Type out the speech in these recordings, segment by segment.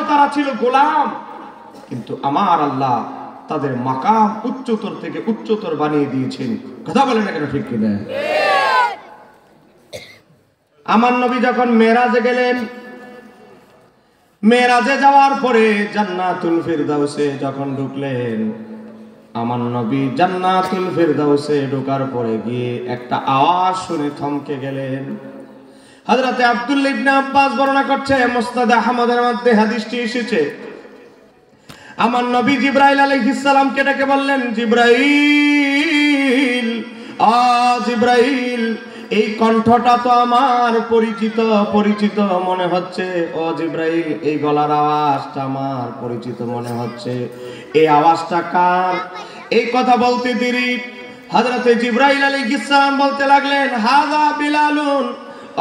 তারা ছিল গোলাম, কিন্তু আমার আল্লাহ তাদের মাকাম উচ্চতর থেকে উচ্চতর বানিয়ে দিয়েছেন। কথা বলেন না কেন, ঠিক কিনা? আমার নবী যখন মেরাজে গেলেন, মেরাজে যাওয়ার পরে জান্নাতুল ফিরদাউসে যখন ঢুকলেন, আমার নবী জান্নাতুল ফিরদাউসে ঢোকার পরে গিয়ে একটা আওয়াজ শুনে থমকে গেলেন। হযরতে আব্দুল্লাহ ইবনে আব্বাস বর্ণনা করছে, মুসনাদ আহমদের মধ্যে হাদিসটি এসেছে। আমার নবী জিবরাইল আলাইহিস সালামকে ডেকে বললেন, জিবরাইল, জিবরাইল, এই কণ্ঠটা তো আমার পরিচিত পরিচিত মনে হচ্ছে। ও জিবরাইল, এই গলার আওয়াজটা আমার পরিচিত মনে হচ্ছে। এই আওয়াজটা কার? এই কথা বলতে দেরি হযরতে জিবরাইল আলাইহিস সালাম বলতে লাগলেন, হাযা বিলালুন।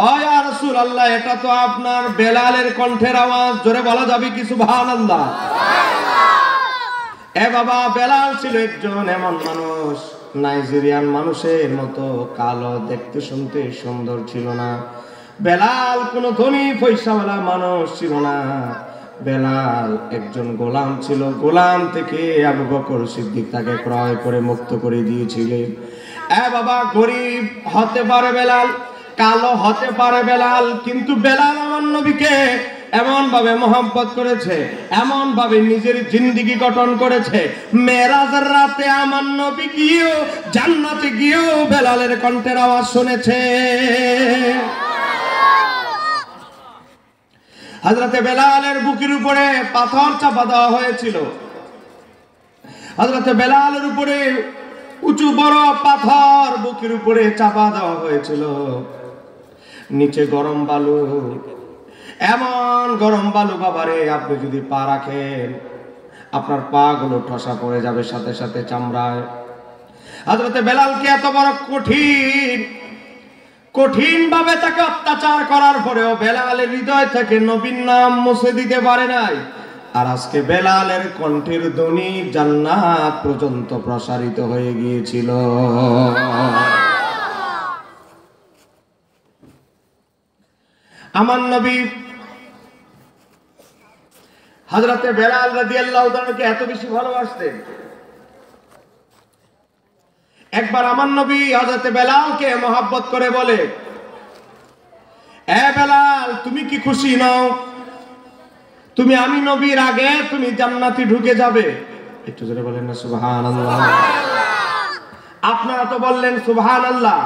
ও ইয়া রাসূলুল্লাহ, এটা তো আপনার বেলালের কণ্ঠের আওয়াজ। জোরে বলা যাবে কি সুবহানাল্লাহ? এ বাবা, বেলাল ছিল একজন এমন মানুষ, নাইজেরিয়ান মানুষের মতো কালো, দেখতে শুনতে সুন্দর ছিল না। বেলাল কোন ধনী পয়সাওয়ালা মানুষ ছিল না। বেলাল একজন গোলাম ছিল। গোলাম থেকে আবু বকর সিদ্দিক তাকে ক্রয় করে মুক্ত করে দিয়েছিলেন। এ বাবা, গরিব হতে পারে বেলাল, কালো হতে পারে বেলাল, কিন্তু বেলাল আমার নবীকে এমন ভাবে মোহাম্মত করেছে, এমন ভাবে নিজের জিন্দেগি গঠন করেছে। মেরাজের রাতে আমার নবী গিয়েও, জান্নাতে গিয়েও বেলালের কণ্ঠের আওয়াজ শুনেছে। হযরতে বেলালের বুকের উপরে পাথর চাপা দেওয়া হয়েছিল। হযরতে বেলালের উপরে উঁচু বড় পাথর বুকের উপরে চাপা দেওয়া হয়েছিল। নিচে গরম বালু, এমন গরম বালু বাবারে, আপনি যদি পা রাখেন আপনার পা গুলো ঠসা পড়ে যাবে সাথে সাথে চামড়ায়। হযরতে বেলালকে এত বড় কঠিন ভাবে তাকে অত্যাচার করার পরেও বেলালের হৃদয় থেকে নবীর নাম মুছে দিতে পারে নাই। আর আজকে বেলালের কণ্ঠের ধ্বনি জান্নাত পর্যন্ত প্রসারিত হয়ে গিয়েছিল। আমার নবী হযরতে বেলাল রাদিয়াল্লাহু তাআলাকে এত বেশি ভালোবাসতেন, একবার আমার নবী হযরতে বেলালকে মহব্বত করে বলে, এ বেলাল, তুমি কি খুশি নও? তুমি আমি নবীর আগে তুমি জান্নাতে ঢুকে যাবে। একটু জোরে বলেন না সুবহানাল্লাহ। আপনারা তো বললেন সুবহানাল্লাহ,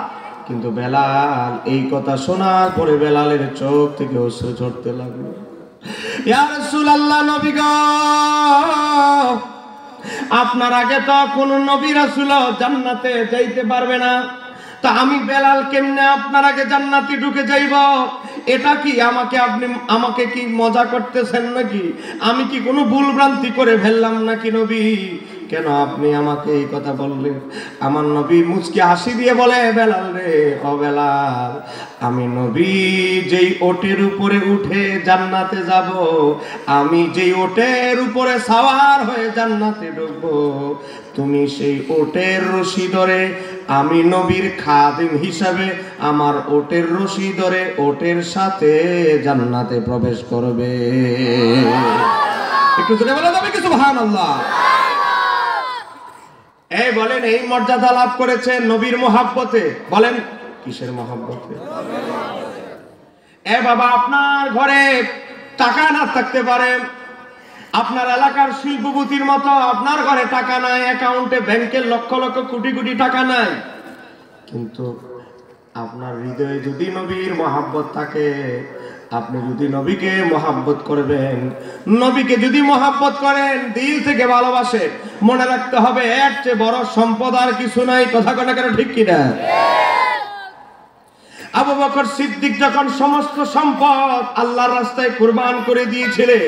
কিন্তু বেলাল এই কথা শোনার পরে বেলালের চোখ থেকে অশ্রু ঝরতে লাগলো। ইয়া রাসূলুল্লাহ, নবী গো, আপনার আগে তো কোন নবী রাসূল জান্নাতে যাইতে পারবে না, তা আমি বেলাল কেমনে আপনার আগে জান্নাতে ঢুকে যাইব? এটা কি আমাকে কি মজা করতেছেন নাকি? আমি কি কোনো ভুল ভ্রান্তি করে ফেললাম নাকি নবী? কেন আপনি আমাকে এই কথা বললেন? আমার নবী মুচকি হাসি দিয়ে বলে, বেলাল রে, ও বেলাল, আমি নবী যেই ওটের উপরে উঠে জান্নাতে যাব, আমি যেই ওটের উপরে সাওয়ার হয়ে জান্নাতে ঢুকবো, তুমি সেই ওটের রশি ধরে, আমি নবীর খাদিম হিসাবে আমার ওটের রশি ধরে ওটের সাথে জান্নাতে প্রবেশ করবে। একটু জোরে বলা যাবে কি সুবহানাল্লাহ? এই বলেন, এই মর্যাদা লাভ করেছে নবীর মহব্বতে। বলেন কিসের মহব্বতে? এ বাবা, আপনার ঘরে টাকা না থাকতে পারে, আপনার এলাকার শিল্পপতির মতো আপনার ঘরে টাকা নাই, অ্যাকাউন্টে ব্যাংকে লক্ষ লক্ষ কোটি কোটি টাকা নাই, কিন্তু আপনার হৃদয়ে যদি নবীর মহব্বত থাকে, আপনি যদি নবীকে মহব্বত করবেন, নবীকে যদি মহব্বত করেন, দিল থেকে ভালোবাসেন, মনে রাখতে হবে এর চেয়ে বড় সম্পদ আর কিছু নাই। কথা কথা কেন, ঠিক কিনা? আবু বকর সিদ্দিক যখন সমস্ত সম্পদ আল্লাহর রাস্তায় কুরবান করে দিয়েছিলেন,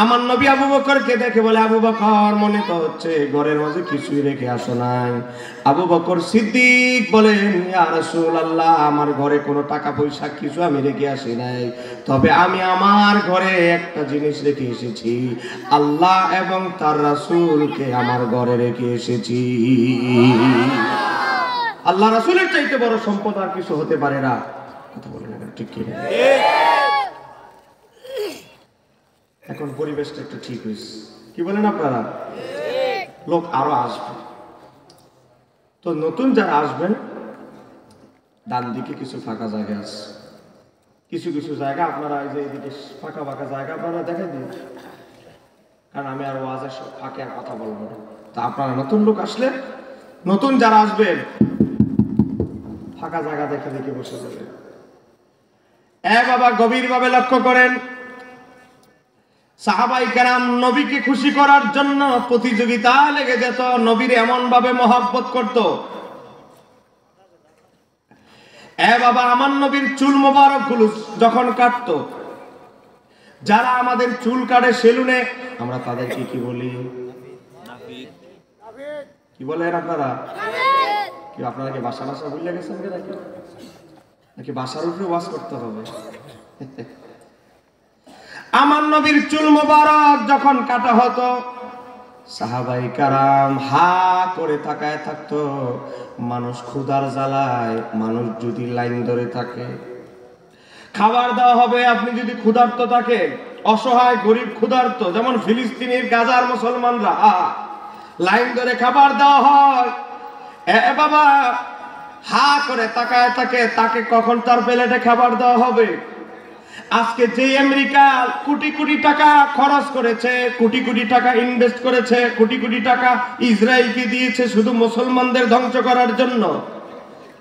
আমার নবী আবু বকরকে দেখে বলে, আবু বকর, মনে তো হচ্ছে ঘরের মাঝে কিছুই রেখে আসো নাই। আবু বকর সিদ্দিক বলেন, ইয়া রাসূলুল্লাহ, আমার ঘরে কোনো টাকা পয়সা কিছু আমি রেখে আসি নাই, তবে আমি আমার ঘরে একটা জিনিস রেখে এসেছি, আল্লাহ এবং তার রাসূলকে আমার ঘরে রেখে এসেছি। আল্লাহ রাসূলের চাইতে বড় সম্পদ আর কিছু হতে পারে না। কথা বলেন না, ঠিক কি না? এখন পরিবেশটা একটু ঠিক হয়েছে, কি বলেন আপনারা? লোক আরো আসবে। তো নতুন যারা আসবেন, ডান দিকে কিছু ফাঁকা জায়গা আছে, কিছু কিছু জায়গা আপনারা এই যে এইদিকে ফাঁকা ফাঁকা জায়গা আপনারা দেখে দিন, কারণ আমি আর ওয়াজের ফাঁকে আর কথা বলবো না। তা আপনারা নতুন লোক আসলে, নতুন যারা আসবেন, ফাঁকা জায়গা দেখে দেখে বসে যাবেন। বাবা গভীরভাবে লক্ষ্য করেন, সাহাবাই কেরাম নবীকে খুশি করার জন্য প্রতিযোগিতা লেগে যেত, নবীর এমন ভাবে মহব্বত করত। বাবা আমার নবীর চুল মোবারক গুলো যখন কাটতো, যারা আমাদের চুল কাটে সেলুনে, আমরা তাদেরকে কি বলি? কি বলেন আপনারা? কি আপনারা কি বাসা বাসা ভুলে গেছেন নাকি বাসার উপরে ওয়াজ করতে হবে? আমার নবীর চুল মোবারক যখন কাটা হতো, সাহাবাই কারাম হা করে তাকায় থাকতো। মানুষ ক্ষুধার জ্বালায়, মানুষ যদি লাইন ধরে থাকে, খাবার দেওয়া হবে, আপনি যদি ক্ষুধার্ত থাকে, অসহায় গরিব ক্ষুধার্ত, যেমন ফিলিস্তিনের গাজার মুসলমানরা লাইন ধরে খাবার দেওয়া হয়, বাবা হা করে তাকায় থাকে, তাকে কখন তার প্লেটে খাবার দেওয়া হবে। আজকে যে আমেরিকা কোটি কোটি টাকা খরচ করেছে, কোটি কোটি টাকা ইনভেস্ট করেছে, কোটি কোটি টাকা ইসরায়েলকে দিয়েছে শুধু মুসলমানদের ধ্বংস করার জন্য,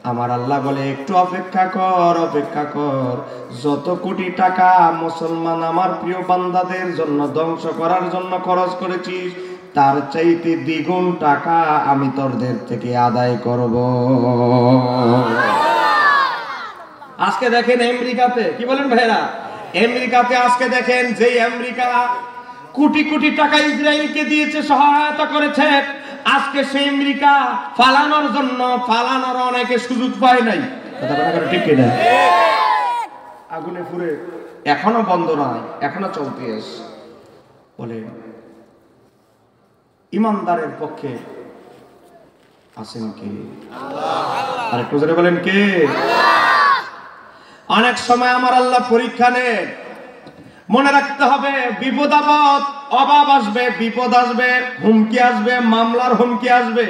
আমার আল্লাহ বলে একটু অপেক্ষা কর, অপেক্ষা কর। যত কোটি টাকা মুসলমান আমার প্রিয় বান্দাদের জন্য ধ্বংস করার জন্য খরচ করেছিস, তার চাইতে দ্বিগুণ টাকা আমি তোদের থেকে আদায় করব। আজকে দেখেন আমেরিকাতে, কি বলেন ভাইরা? আমেরিকাতে আজকে দেখেন, যে আমেরিকা কোটি কোটি টাকা ইসরায়েলকে দিয়েছে, সহায়তা করেছে, আজকে সেই আমেরিকা ফালানোর জন্য ফালানোর অনেকে সুযোগ পায় নাই। ঠিক কিনা? আগুনে পুড়ে এখনো বন্ধ নয়, এখনো চলতে আছে। বলে ইমানদারের পক্ষে আছেন কে? আল্লাহ। আরেকটু জোরে বলেন কে? অনেক সময় আমার আল্লাহ পরীক্ষা নেন, মনে রাখতে হবে বিপদ আপদ, অভাব আসবে, বিপদ আসবে, হুমকি আসবে, মামলার হুমকি আসবে,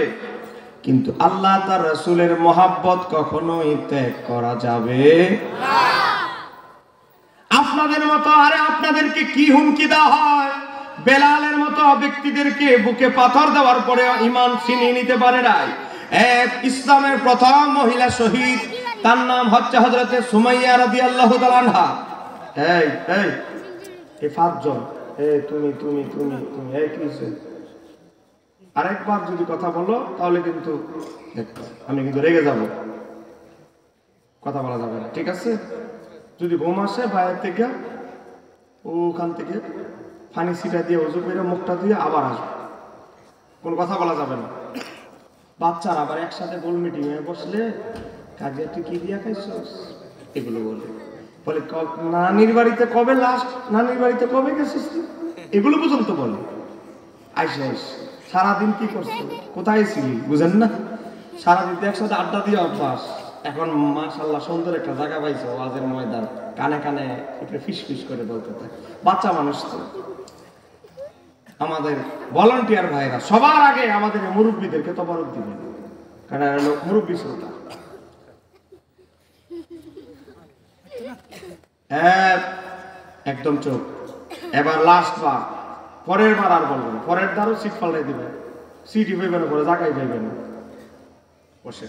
কিন্তু আল্লাহ তার রাসূলের মহব্বত কখনোই ত্যাগ করা যাবে না। আপনাদের মতো, আরে আপনাদেরকে কি হুমকি দেওয়া হয়, বেলালের মতো ব্যক্তিদেরকে বুকে পাথর দেওয়ার পরে ঈমান ছিনিয়ে নিতে পারে নাই। এক ইসলামের প্রথম মহিলা শহীদ, তার নাম হচ্ছে হযরতে সুমাইয়া রাদিয়াল্লাহু তাআলা আনহা। এই পাঁচজন, তুমি তুমি তুমি তুমি এই কি হইছে? আরেকবার যদি কথা বলো তাহলে কিন্তু আমি কিন্তু রেগে যাব, কথা বলা যাবে না, ঠিক আছে? যদি ঘুম আসে বাইরে থেকে, ওখান থেকে পানি ছিটা দিয়ে ওযু করে মুখটা দিয়ে আবার আসবে, কোন কথা বলা যাবে না। বাচ্চারা আবার একসাথে গোল মিটিং এ বসলে, কাজে তুই কি দিয়া খাইছস, এগুলো বলে নানির বাড়িতে কবে লাস্ট, নানির বাড়িতে কবে গেছিস, এগুলো পর্যন্ত বলে। আইসা সারাদিন কি করছো, কোথায় ছিলি, বুঝেন না? সারাদিন একসাথে আড্ডা দিয়ে অভ্যাস। এখন মাশাআল্লাহ সুন্দর একটা জায়গা পাইছো, ওয়াজের ময়দান, কানে কানে একটু ফিস ফিস করে বলতে থাকে। বাচ্চা মানুষ তো। আমাদের ভলান্টিয়ার ভাইরা সবার আগে আমাদের মুরব্বীদেরকে তবারক দিবেন, কারণ লোক মুরব্বী শ্রোতা। একদম চোখ। এবার লাস্ট বার, পরের বার আর বলবেন, পরের দ্বারও সিট পাল্টাই দিবে, সিটই পাইবে না, পরে জায়গায় পাইবে না, বসে।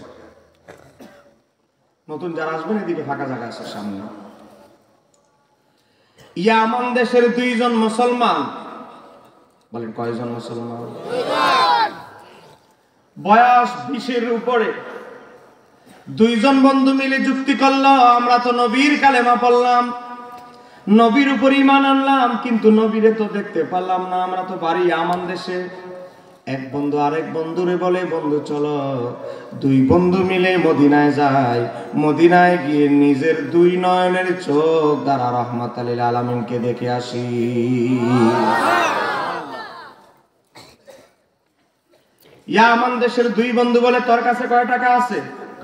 নতুন যারা আসবেন এদিকে ফাঁকা জায়গা আছে সামনে। ইয়ামান দেশের দুইজন মুসলমান, বলেন কয়জন মুসলমান? বয়স 20-এর উপরে দুইজন বন্ধু মিলে যুক্তি করলো, আমরা তো নবীর কালেমা পড়লাম, নবীর উপর ঈমান আনলাম, কিন্তু নবীরে তো দেখতে পারলাম না, আমরা তো বাড়ি ইয়ামান দেশে। এক বন্ধু আরেক বন্ধুরে বলে, বন্ধু চলো দুই বন্ধু মিলে মদিনায় যাই, মদিনায় গিয়ে নিজের দুই নয়নের চোখ দ্বারা রাহমাতাল লিল আলামিনকে দেখে আসি। ইয়ামান দেশের দুই বন্ধু বলে, তোর কাছে কয় টাকা আছে?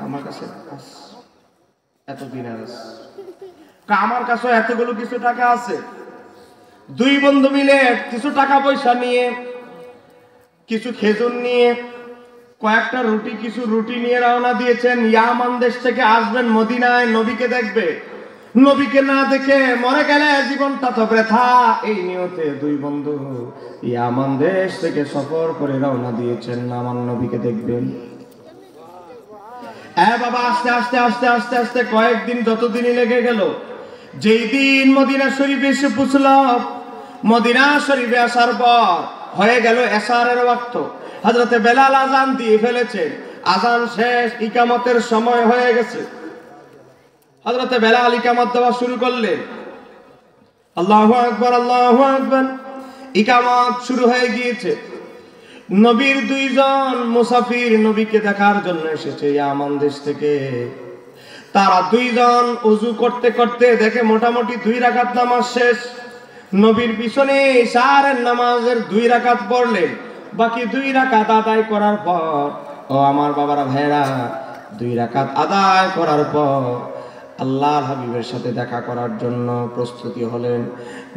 আমার কাছে এত দিনার আছে। আমার কাছে এতগুলো কিছু টাকা আছে। দুই বন্ধু মিলে কিছু টাকা পয়সা নিয়ে, কিছু খেজুর নিয়ে, কয়েকটা রুটি, কিছু রুটি নিয়ে রওনা দিয়েছেন। ইয়ামান দেশ থেকে আসবেন মদিনায়, নবীকে দেখবে। নবীকে না দেখে মরে গেলে জীবনটা তো বৃথা। এই নিয়তে দুই বন্ধু ইয়ামান দেশ থেকে সফর করে রওনা দিয়েছেন আমার নবীকে দেখবেন। বাবা আস্তে আস্তে আস্তে আস্তে আস্তে কয়েকদিন, যতদিনই লেগে গেল, যেই দিন মদিনা শরীফে এসে পৌঁছল, মদিনা শরীফে আসার পর হয়ে গেল এশারের ওয়াক্ত। হযরতে বেলাল আজান দিয়ে ফেলেছে, আজান শেষ, ইকামতের সময় হয়ে গেছে। হযরতে বেলাল ইকামত দেওয়া শুরু করলেন। আল্লাহু আকবার, আল্লাহু আকবার। ইকামত শুরু হয়ে গিয়েছে। নবীর দুইজন মুসাফির নবীকে দেখার জন্য এসেছে ইয়ামান দেশ থেকে। তারা দুইজন ওযু করতে করতে দেখে মোটামুটি 2 রাকাত নামাজ শেষ। নবীর পিছনে ইশারের নামাজের 2 রাকাত পড়লেন। বাকি 2 রাকাত আদায় করার পর, ও আমার বাবারা ভাইরা, 2 রাকাত আদায় করার পর আল্লাহর হাবিবের সাথে দেখা করার জন্য প্রস্তুতি হলেন।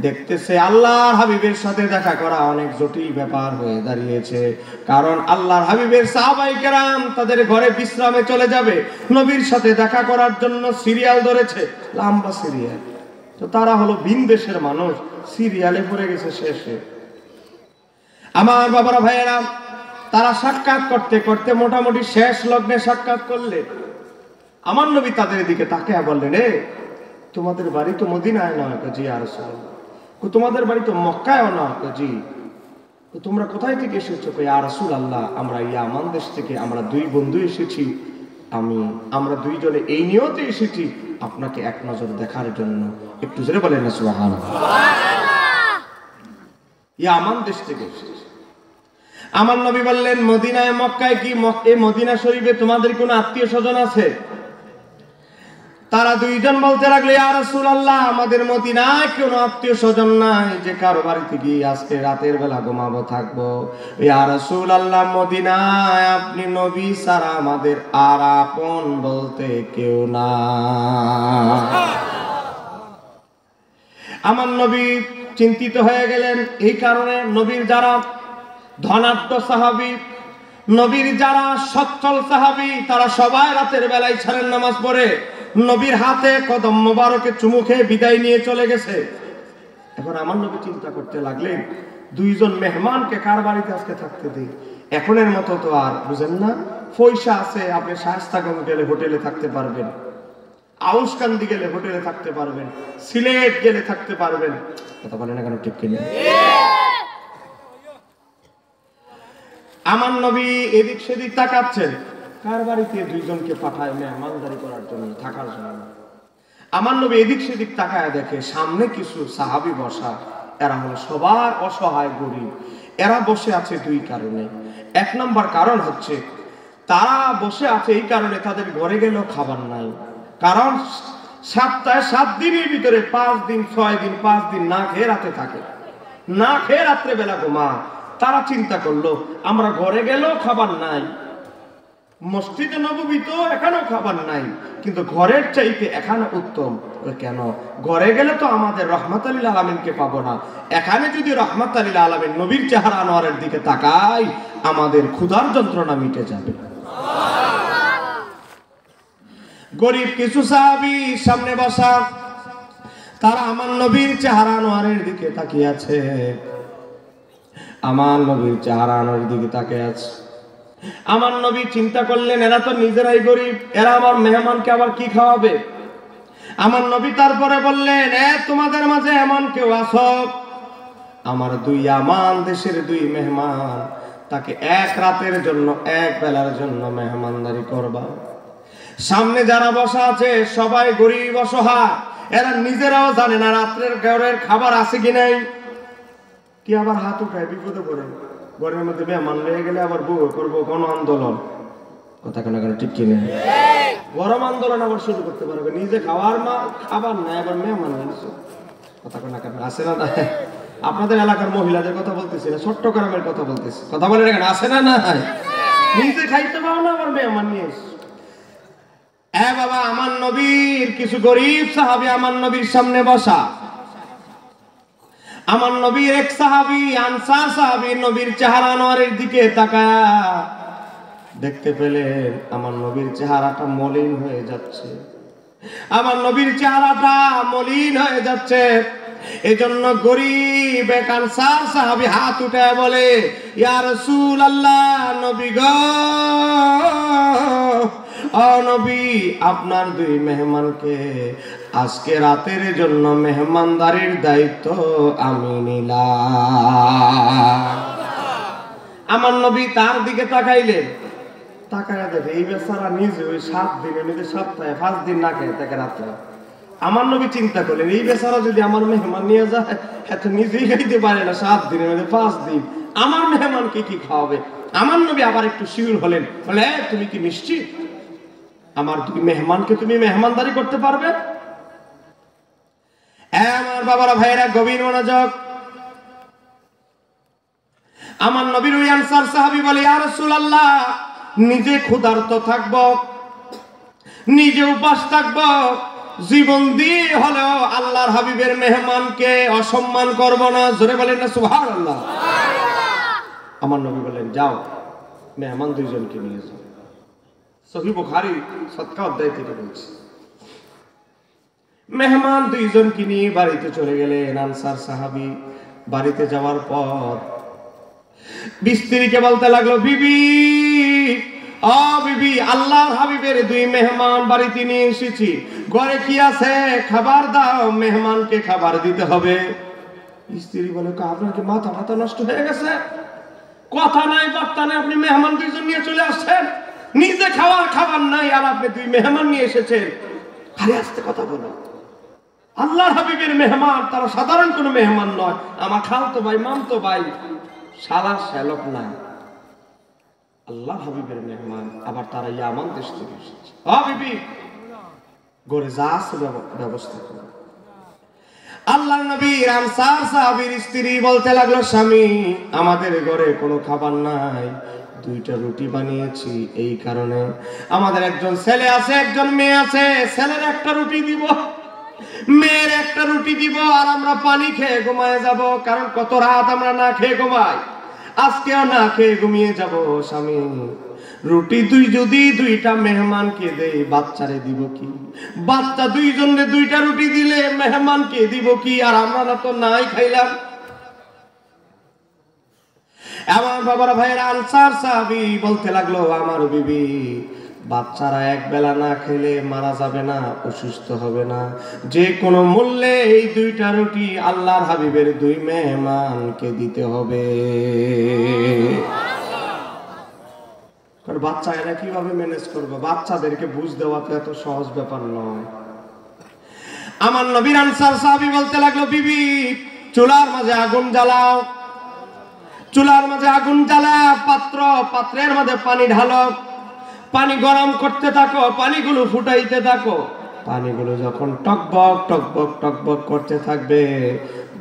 দেখতেছে আল্লাহর হাবিবের সাথে দেখা করা অনেক জটিল ব্যাপার হয়ে দাঁড়িয়েছে। কারণ আল্লাহর হাবিবের সাহাবায়ে কেরাম তাদের ঘরে বিশ্রামে চলে যাবে, নবীর সাথে দেখা করার জন্য সিরিয়াল ধরেছে, লম্বা সিরিয়াল। তো তারা হলো ভিন দেশের মানুষ, সিরিয়ালে পড়ে গেছে শেষে। আমার বাবারা ভাইয়েরা, তারা সাক্ষাৎ করতে করতে মোটামুটি শেষ লগ্নে সাক্ষাৎ করলেন। আমার নবী তাদের দিকে তাকিয়ে বললেন, তোমাদের বাড়ি তো মদিনায় নয়? জি ইয়া রাসূলুল্লাহ। তোমাদের বাড়ি তো মক্কায়ও নয়? জি। তোমরা কোথায় থেকে এসেছো? ইয়া রাসূলুল্লাহ, আমরা ইয়ামান দেশ থেকে, আমরা 2 বন্ধু এসেছি। আমরা দুইজনে এই নিয়তে এসেছি আপনাকে এক নজর দেখার জন্য। একটু জোরে বলেন না সুবহানাল্লাহ। ইয়ামান দেশ থেকে এসেছি। আমার নবী বললেন, মদিনায় মক্কায় কি, মদিনা শরীফে তোমাদের কোনো আত্মীয় স্বজন আছে? তারা দুইজন বলতে লাগলো, ইয়া রাসূলুল্লাহ, আমাদের মদিনায় কোনো আত্মীয় স্বজন নাই যে কারো বাড়িতে গিয়ে আজকে রাতের বেলা ঘুমাবো, থাকবো। ইয়া রাসূলুল্লাহ, মদিনায় আপনি নবী ছাড়া আমাদের আর আপন বলতে কেউ না। আমার নবী চিন্তিত হয়ে গেলেন। এই কারণে নবীর যারা ধনাঢ্য সাহাবী, নবীর যারা সচ্ছল সাহাবী, তারা সবাই রাতের বেলায় ইশারের নামাজ পড়ে নবীর হাতে কদম মোবারকে চুমু খেয়ে বিদায় নিয়ে চলে গেছে। এখন আমার নবী চিন্তা করতে লাগলেন, দুইজন মেহমানকে কার বাড়িতে আজকে থাকতে দেই? এখনের মতো তো আর বুঝেন না, পয়সা আছে, আপনি শায়েস্তাগঞ্জ গেলে হোটেলে থাকতে পারবেন, আউশকান্দি গেলে হোটেলে থাকতে পারবেন, সিলেট গেলে থাকতে পারবেন। কথা বলেন না কেন, ঠিক কিনা? আমার নবী এদিক সেদিক তাকাচ্ছেন, কার বাড়িতে দুইজনকে পাঠায় মেহমানদারি করার জন্য, থাকার জন্য। আমার নবী এদিক সেদিক তাকায় দেখে সামনে কিছু সাহাবী বসা। এরা হলো সবার অসহায় গরিব। এরা বসে আছে 2 কারণে। 1 নম্বর কারণ হচ্ছে তারা বসে আছে এই কারণে তাদের ঘরে গেলেও খাবার নাই। কারণ সপ্তাহে 7 দিনের ভিতরে 5 দিন 6 দিন 5 দিন না খেয়ে রাতে থাকে, না খেয়ে রাত্রে বেলা ঘুমা। তারা চিন্তা করলো, আমরা ঘরে গেলেও খাবার নাই, মসজিদে নববী তো এখানেও খাবার নাই, কিন্তু ঘরের চাইতে এখানে উত্তম। কেন? ঘরে গেলে তো আমাদের রহমাতুল লিল আলামিনকে পাবো না, এখানে যদি রহমাতুল লিল আলামিন নবীর চেহারা আনোয়ারের দিকে তাকাই, আমাদের ক্ষুধার যন্ত্রণা মিটে যাবে। গরিব কিছু সাহাবী সামনে বসা, তারা আমার নবীর চেহারা আনোয়ারের দিকে তাকিয়ে আছে। আমার নবীর চেহারা আনোয়ারের দিকে তাকিয়ে আছে। আমার নবী চিন্তা করলেন, এরা তো নিজেরাই গরিব, এরা আমার মেহমানকে আবার কি খাওয়াবে? আমার নবী তারপরে বললেন, তোমাদের মাঝে এমন কেউ আছো আমার 2 ইয়ামান দেশের 2 মেহমান, তাকে 1 রাতের জন্য 1 বেলার জন্য মেহমানদারি করবা। সামনে যারা বসা আছে সবাই গরিব অসহায়, এরা নিজেরাও জানে না রাত্রের ঘরের খাবার আছে কি নাই। কি আবার হাত উঠায় বিপদে পড়ে, ঘরের মধ্যে মেহমান লেগে গেলে আবার বউ করবো গণ আন্দোলন। কথা কেন কেন, ঠিক কিনে গরম আন্দোলন আবার শুরু করতে পারবে। নিজে খাবার খাবার নাই, আবার মেহমান নিয়েছে। কথা কেন কেন, আসে না? আপনাদের এলাকার মহিলাদের কথা বলতেছি না, চট্টগ্রামের কথা বলতেছি। কথা বলে কেন, আসে না? না, নিজে খাইতে পারো না, আবার মেহমান নিয়ে এসে। বাবা, আমার নবীর কিছু গরিব সাহাবী আমার নবীর সামনে বসা। আমার নবীর এক সাহাবী আনসার সাহাবী নবীর চেহারা আনোয়ারের দিকে তাকায়া দেখতে পেলেন আমার নবীর চেহারাটা মলিন হয়ে যাচ্ছে, আমার নবীর চেহারাটা মলিন হয়ে যাচ্ছে। এজন্য গরিব এক আনসার সাহাবী হাত উঠায় বলে, ইয়া রাসূলুল্লাহ, নবী গো, ও নবী, আপনার দুই মেহমানকে আজকে রাতের জন্য মেহমানদারির দায়িত্ব আমি নিলাম। আমার নবী তার দিকে তাকাইলেন, তাকায় দেখে এই বেচারা নিজে ওই 7 দিনের মধ্যে সপ্তাহে 5 দিন না খেয়ে থাকে রাত্রে। আমার নবী চিন্তা করলেন, এই বেচারা যদি আমার মেহমান নিয়ে যায়, এত নিজেই খাইতে পারে না 7 দিনের মধ্যে 5 দিন, আমার মেহমানকে কি খাওয়াবে? আমার নবী আবার একটু শিওর হলেন, বলে, তুমি কি নিশ্চিত আমার দুই মেহমানকে তুমি মেহমানদারি করতে পারবে? আমার বাবারা ভাইরা গভীর মনোযোগ। আমার নবীর ওই আনসার সাহাবী বলে, ইয়া রাসূলুল্লাহ, নিজে ক্ষুধার্ত থাকব, নিজে উপাস থাকব, জীবন দিয়ে হলেও আল্লাহর হাবিবের মেহমানকে অসম্মান করব না। জোরে বলেন না সুবহানাল্লাহ। আমার নবী বলেন, যাও মেহমান দুইজনকে নিয়ে যাও। সহিহ বুখারী সদকা অধ্যায় থেকে বলছি। মেহমান দুইজনকে নিয়ে বাড়িতে চলে গেলেন। আনসার সাহাবী বাড়িতে যাওয়ার পর স্ত্রীকে বলতে লাগলো, বিবি, ও বিবি, আল্লাহর হাবিবের দুই মেহমান বাড়িতে নিয়ে এসেছি, ঘরে কি আছে খাবার দাও, মেহমানকে খাবার দিতে হবে। স্ত্রী বলে, আপনার কি মাথা নষ্ট হয়ে গেছে? কথা নাই বার্তা নাই, আপনি মেহমান দুইজন নিয়ে চলে আসছেন, নিজে খাবার নাই, আর আপনি দুই মেহমান নিয়ে এসেছেন। খালি আস্তে কথা বলো। আল্লাহর হাবিবের মেহমান তারা সাধারণ কোনো মেহমান নয়, আমার খালতো ভাই, মামতো ভাই, শালা শ্যালক না, আল্লাহর হাবিবের মেহমান, আবার তারা ইয়ামান দেশ থেকে এসেছে। ও বিবি, ঘরে যা আছে ব্যবস্থা করো। আল্লাহর নবী আনসার সাহাবীর স্ত্রী বলতে লাগলো, স্বামী, আমাদের ঘরে কোনো খাবার নাই, 2টা রুটি বানিয়েছি, এই কারণে আমাদের একজন ছেলে আছে, একজন মেয়ে আছে, ছেলের একটা রুটি দিব, মেয়ের একটা রুটি দিব, আর আমরা পানি খেয়ে ঘুমায় যাব, কারণ কত রাত আমরা না খেয়ে ঘুমাই, আজকেও না খেয়ে ঘুমিয়ে যাব। স্বামী, রুটি যদি 2টা মেহমানকে দেই, বাচ্চারে দিব কি? বাচ্চা দুইজনে 2টা রুটি দিলে মেহমানকে দিব কি? আর আমরা তো নাই খাইলাম। আমার বাবারা ভাইরা আনসার সাহাবী বলতে লাগলো, আমার বিবি, বাচ্চারা এক বেলা না খেলে মারা যাবে না, অসুস্থ হবে না, যে কোনো মূল্যে এই 2টা রুটি আল্লাহর হাবিবের 2 মেহমানকে দিতে হবে। বাচ্চা এরা কিভাবে ম্যানেজ করবে? বাচ্চাদেরকে বুঝ দেওয়া তো এত সহজ ব্যাপার নয়। আমার নবীর আনসার সাহাবী বলতে লাগলো, বিবি, চুলার মাঝে আগুন জ্বালাও, চুলার মাঝে আগুন জ্বালা, পাত্রের মধ্যে পানি ঢালো, পানি গরম করতে থাকো, পানিগুলো ফুটাইতে থাকো, পানিগুলো যখন টকবক টকবক টকবক করতে থাকবে,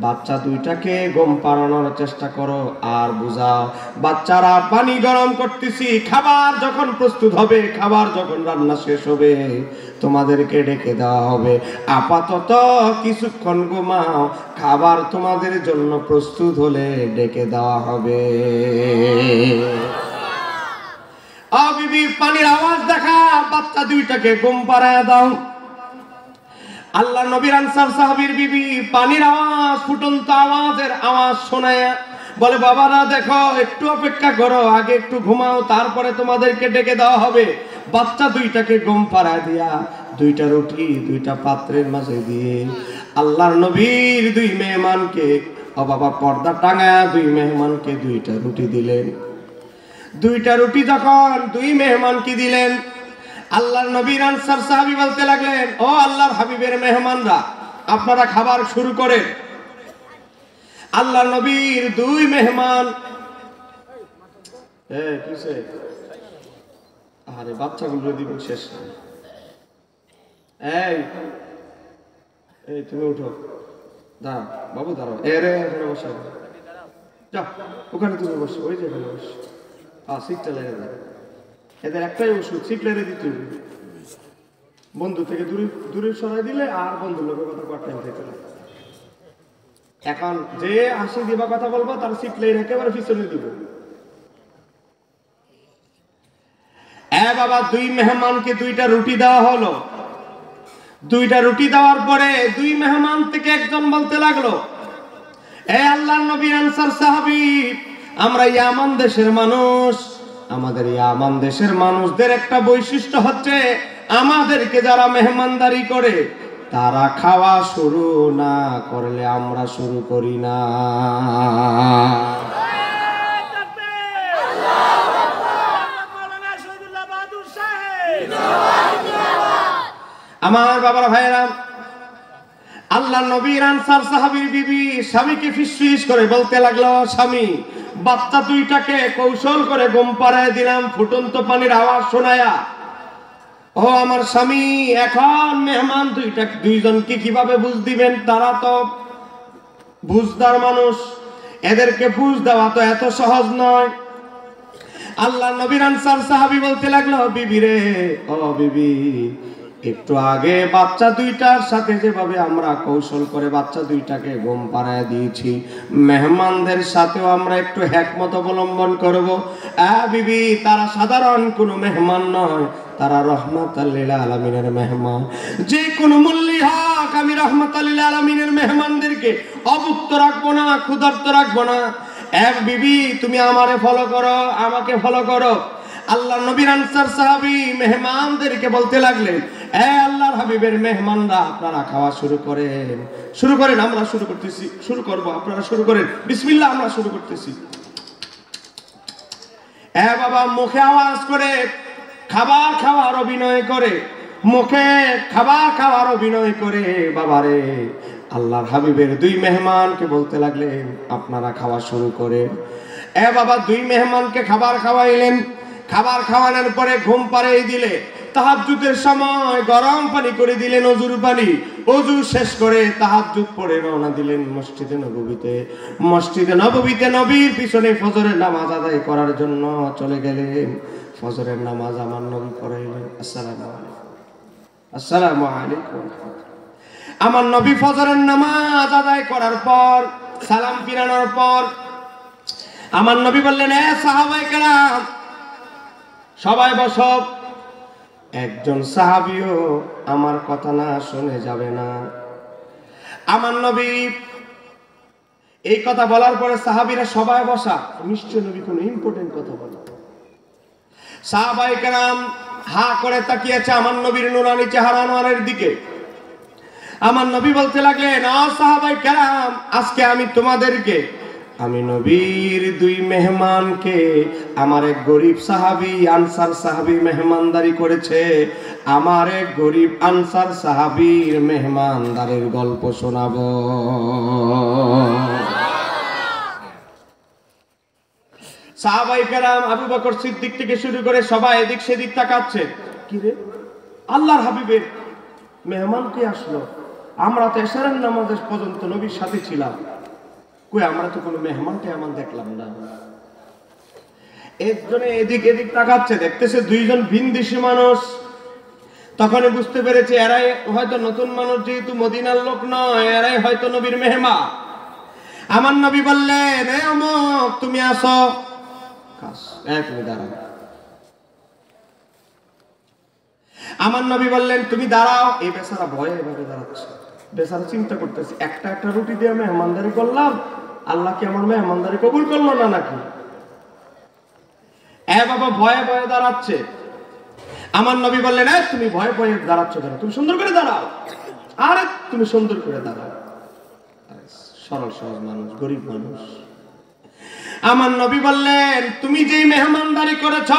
বাচ্চা 2টাকে ঘুম পাড়ানোর চেষ্টা করো আর বুঝাও, বাচ্চারা পানি গরম করতেছি, খাবার যখন প্রস্তুত হবে, খাবার যখন রান্না শেষ হবে, তোমাদেরকে ডেকে দেওয়া হবে, আপাতত কিছুক্ষণ ঘুমাও, খাবার তোমাদের জন্য প্রস্তুত হলে ডেকে দেওয়া হবে। বিবি, পানির আওয়াজ দেখা, বাচ্চা 2টাকে ঘুম পাড়ায় দাও। আল্লাহ নবীর আনসার সাহাবীর বিবি পানির আওয়াজ, ফুটন্ত আওয়াজের আওয়াজ শোনায় বলে, বাবারা দেখো, একটু অপেক্ষা করো, আগে একটু ঘুমাও, তারপরে তোমাদেরকে ডেকে দেওয়া হবে। বাচ্চা 2টাকে ঘুম পাড়ায় দিয়া 2টা রুটি 2টা পাত্রের মাঝে দিয়ে আল্লাহর নবীর 2 মেহমানকে, ও বাবা, পর্দা টাঙায়া 2 মেহমানকে 2টা রুটি দিলেন। 2টা রুটি যখন 2 মেহমানকে দিলেন, আল্লাহর নবীর আনসার সাহাবী বলতে লাগলেন, ও আল্লাহর হাবিবের মেহমানরা, আপনারা খাবার শুরু করেন। আল্লাহর নবীর 2 মেহমান, কিসে? আরে বাচ্চাগুলো দিব শেষ। এই তুমি উঠো, দাঁড়াও বাবু, দাঁড়াও, এখানে বসো, যাও ওখানে তুমি বসো, ওই যে এখানে বসো, সিটটা লেগে যাবে। এদের একটাই ওষুধ, সিট লেগে দিতে হবে। বন্ধু থেকে দূরে সরাই দিলে আর বন্ধুর লোকের কথা কয়েক টাইম থেকে এখন যে হাসি দিবা কথা বলবো তার সিট লেন একেবারে পিছনে দিব। বাবা, দুই মেহমানকে দুইটা রুটি দেওয়া হলো। দুইটা রুটি দেওয়ার পরে দুই মেহমান থেকে একজন বলতে লাগলো, আল্লাহর নবী আনসার সাহাবী, আমরা ইয়ামান দেশের মানুষ। আমাদের ইয়ামান দেশের মানুষদের একটা বৈশিষ্ট্য হচ্ছে, আমাদেরকে যারা মেহমানদারি করে তারা খাওয়া শুরু না করলে আমরা শুরু করি না। আমার বাবার ভাইরা, আল্লাহ নবীর আনসার সাহাবীর বিবি স্বামীকে ফিসফিস করে বলতে লাগলো, স্বামী, বাচ্চা দুইটাকে কৌশল করে ঘুম পাড়ায় দিলাম ফুটন্ত পানির আওয়াজ শোনায়া। ও আমার স্বামী, এখন মেহমান দুইজনকে কিভাবে বুঝ দিবেন? তারা তো বুঝদার মানুষ, এদেরকে বুঝ দেওয়া তো এত সহজ নয়। আল্লাহ নবীর আনসার সাহাবী বলতে লাগলো, বিবি রে, ও বিবি, একটু আগে বাচ্চা দুইটার সাথে যেভাবে আমরা কৌশল করে বাচ্চা দুইটাকে ঘুম পাড়ায় দিয়েছি, মেহমানদের সাথেও আমরা একটু হিকমত অবলম্বন করব। বিবি, তারা সাধারণ কোনো মেহমান নয়, তারা রাহমাতাল লিল আলামিনের মেহমান। যে কোনো মূল্যে হোক আমি রাহমাতাল লিল আলামিনের মেহমানদেরকে অভুক্ত রাখবো না, ক্ষুধার্ত রাখবো না। বিবি, তুমি আমারে ফলো করো, আমাকে ফলো করো। আল্লাহ নবীর আনসার সাহাবী মেহমানদেরকে বলতে লাগলেন, আল্লাহর হাবিবের মেহমানরা, আপনারা খাওয়া শুরু করেন, আমরা শুরু করতেছি, শুরু করব, আপনারা শুরু করেন, বিসমিল্লাহ, আমরা শুরু করতেছি। বাবা, মুখে আওয়াজ করে খাবার খাওয়ার অভিনয় করে, মুখে খাবার খাওয়ার অভিনয় করে বাবারে আল্লাহর হাবিবের দুই মেহমানকে বলতে লাগলেন, আপনারা খাওয়া শুরু করেন। বাবা, দুই মেহমানকে খাবার খাওয়াইলেন। খাবার খাওয়ানোর পরে ঘুম পাড়িয়ে দিলে, তাহাজ্জুদের সময় গরম পানি করে দিলেন, অজুর পানি। অজু শেষ করে তাহাজ্জুদ পড়ে রওনা দিলেন মসজিদে নববীতে। মসজিদে নববীতে নবীর পিছনে ফজরের নামাজ আদায় করার জন্য চলে গেলেন। ফজরের নামাজ আমার নবী পড়াইলেন। আসসালামু আলাইকুম, আসসালামু আলাইকুম। আমার নবী ফজরের নামাজ আদায় করার পর, সালাম ফিরানোর পর আমার নবী বললেন, সাহাবায়ে কেরাম, সবাই বসো। একজন সাহাবীও আমার কথা না শুনে যাবে না। আমার নবী এই কথা বলার পরে সাহাবীরা সবাই বসা, নিশ্চয় নবী কোনো ইম্পর্টেন্ট কথা বলে। সাহাবায়ে কেরাম হা করে তাকিয়েছে আমার নবীর নুরানি চেহারা আনোয়ারের দিকে। আমার নবী বলতে লাগলেন, সাহাবায়ে কেরাম, আজকে আমি নবীর দুই মেহমানকে আমার এক গরিব সাহাবী আনসার সাহাবী মেহমানদারি করেছে। আমার এক গরিব আনসার সাহাবীর মেহমানদারির গল্প শোনাবো। সাহাবায়ে কেরাম আবু বকর সিদ্দিক থেকে শুরু করে সবাই এদিক সেদিক তাকাচ্ছে। কি রে, আল্লাহর হাবিবের মেহমান কে আসলো? আমরা তো এশারের নামাজ পর্যন্ত নবীর সাথে ছিলাম, কই আমরা তো কোনো মেহমানকে দেখলাম না। একজনে এদিক এদিক তাকাচ্ছে, দেখতেছে দুইজন ভিনদেশী মানুষ। তখনই বুঝতে পেরেছে এরাই হয়তো নতুন মানুষ, যেহেতু মদিনার লোক নয়, এরাই হয়তো নবীর মেহমান। আমার নবী বললেন, অমুক, তুমি আসো। তুমি দাঁড়াও। আমার নবী বললেন, তুমি দাঁড়াও। এই বেচারা ভয়ে এভাবে দাঁড়াচ্ছে, বেচারা চিন্তা করতেছে, একটা একটা রুটি দিয়ে মেহমানদারি করলাম, আল্লাহ কি আমার মেহমানদারি কবুল করলো না নাকি? বাবা ভয়ে ভয়ে দাঁড়াচ্ছে। আমার নবী বললেন, তুমি ভয়ে ভয়ে দাঁড়াচ্ছ কেন? তুমি সুন্দর করে দাঁড়াও। আরে তুমি সুন্দর করে দাঁড়াও। সরল সহজ মানুষ, গরিব মানুষ। আমার নবী বললেন, তুমি যেই মেহমানদারি করেছ,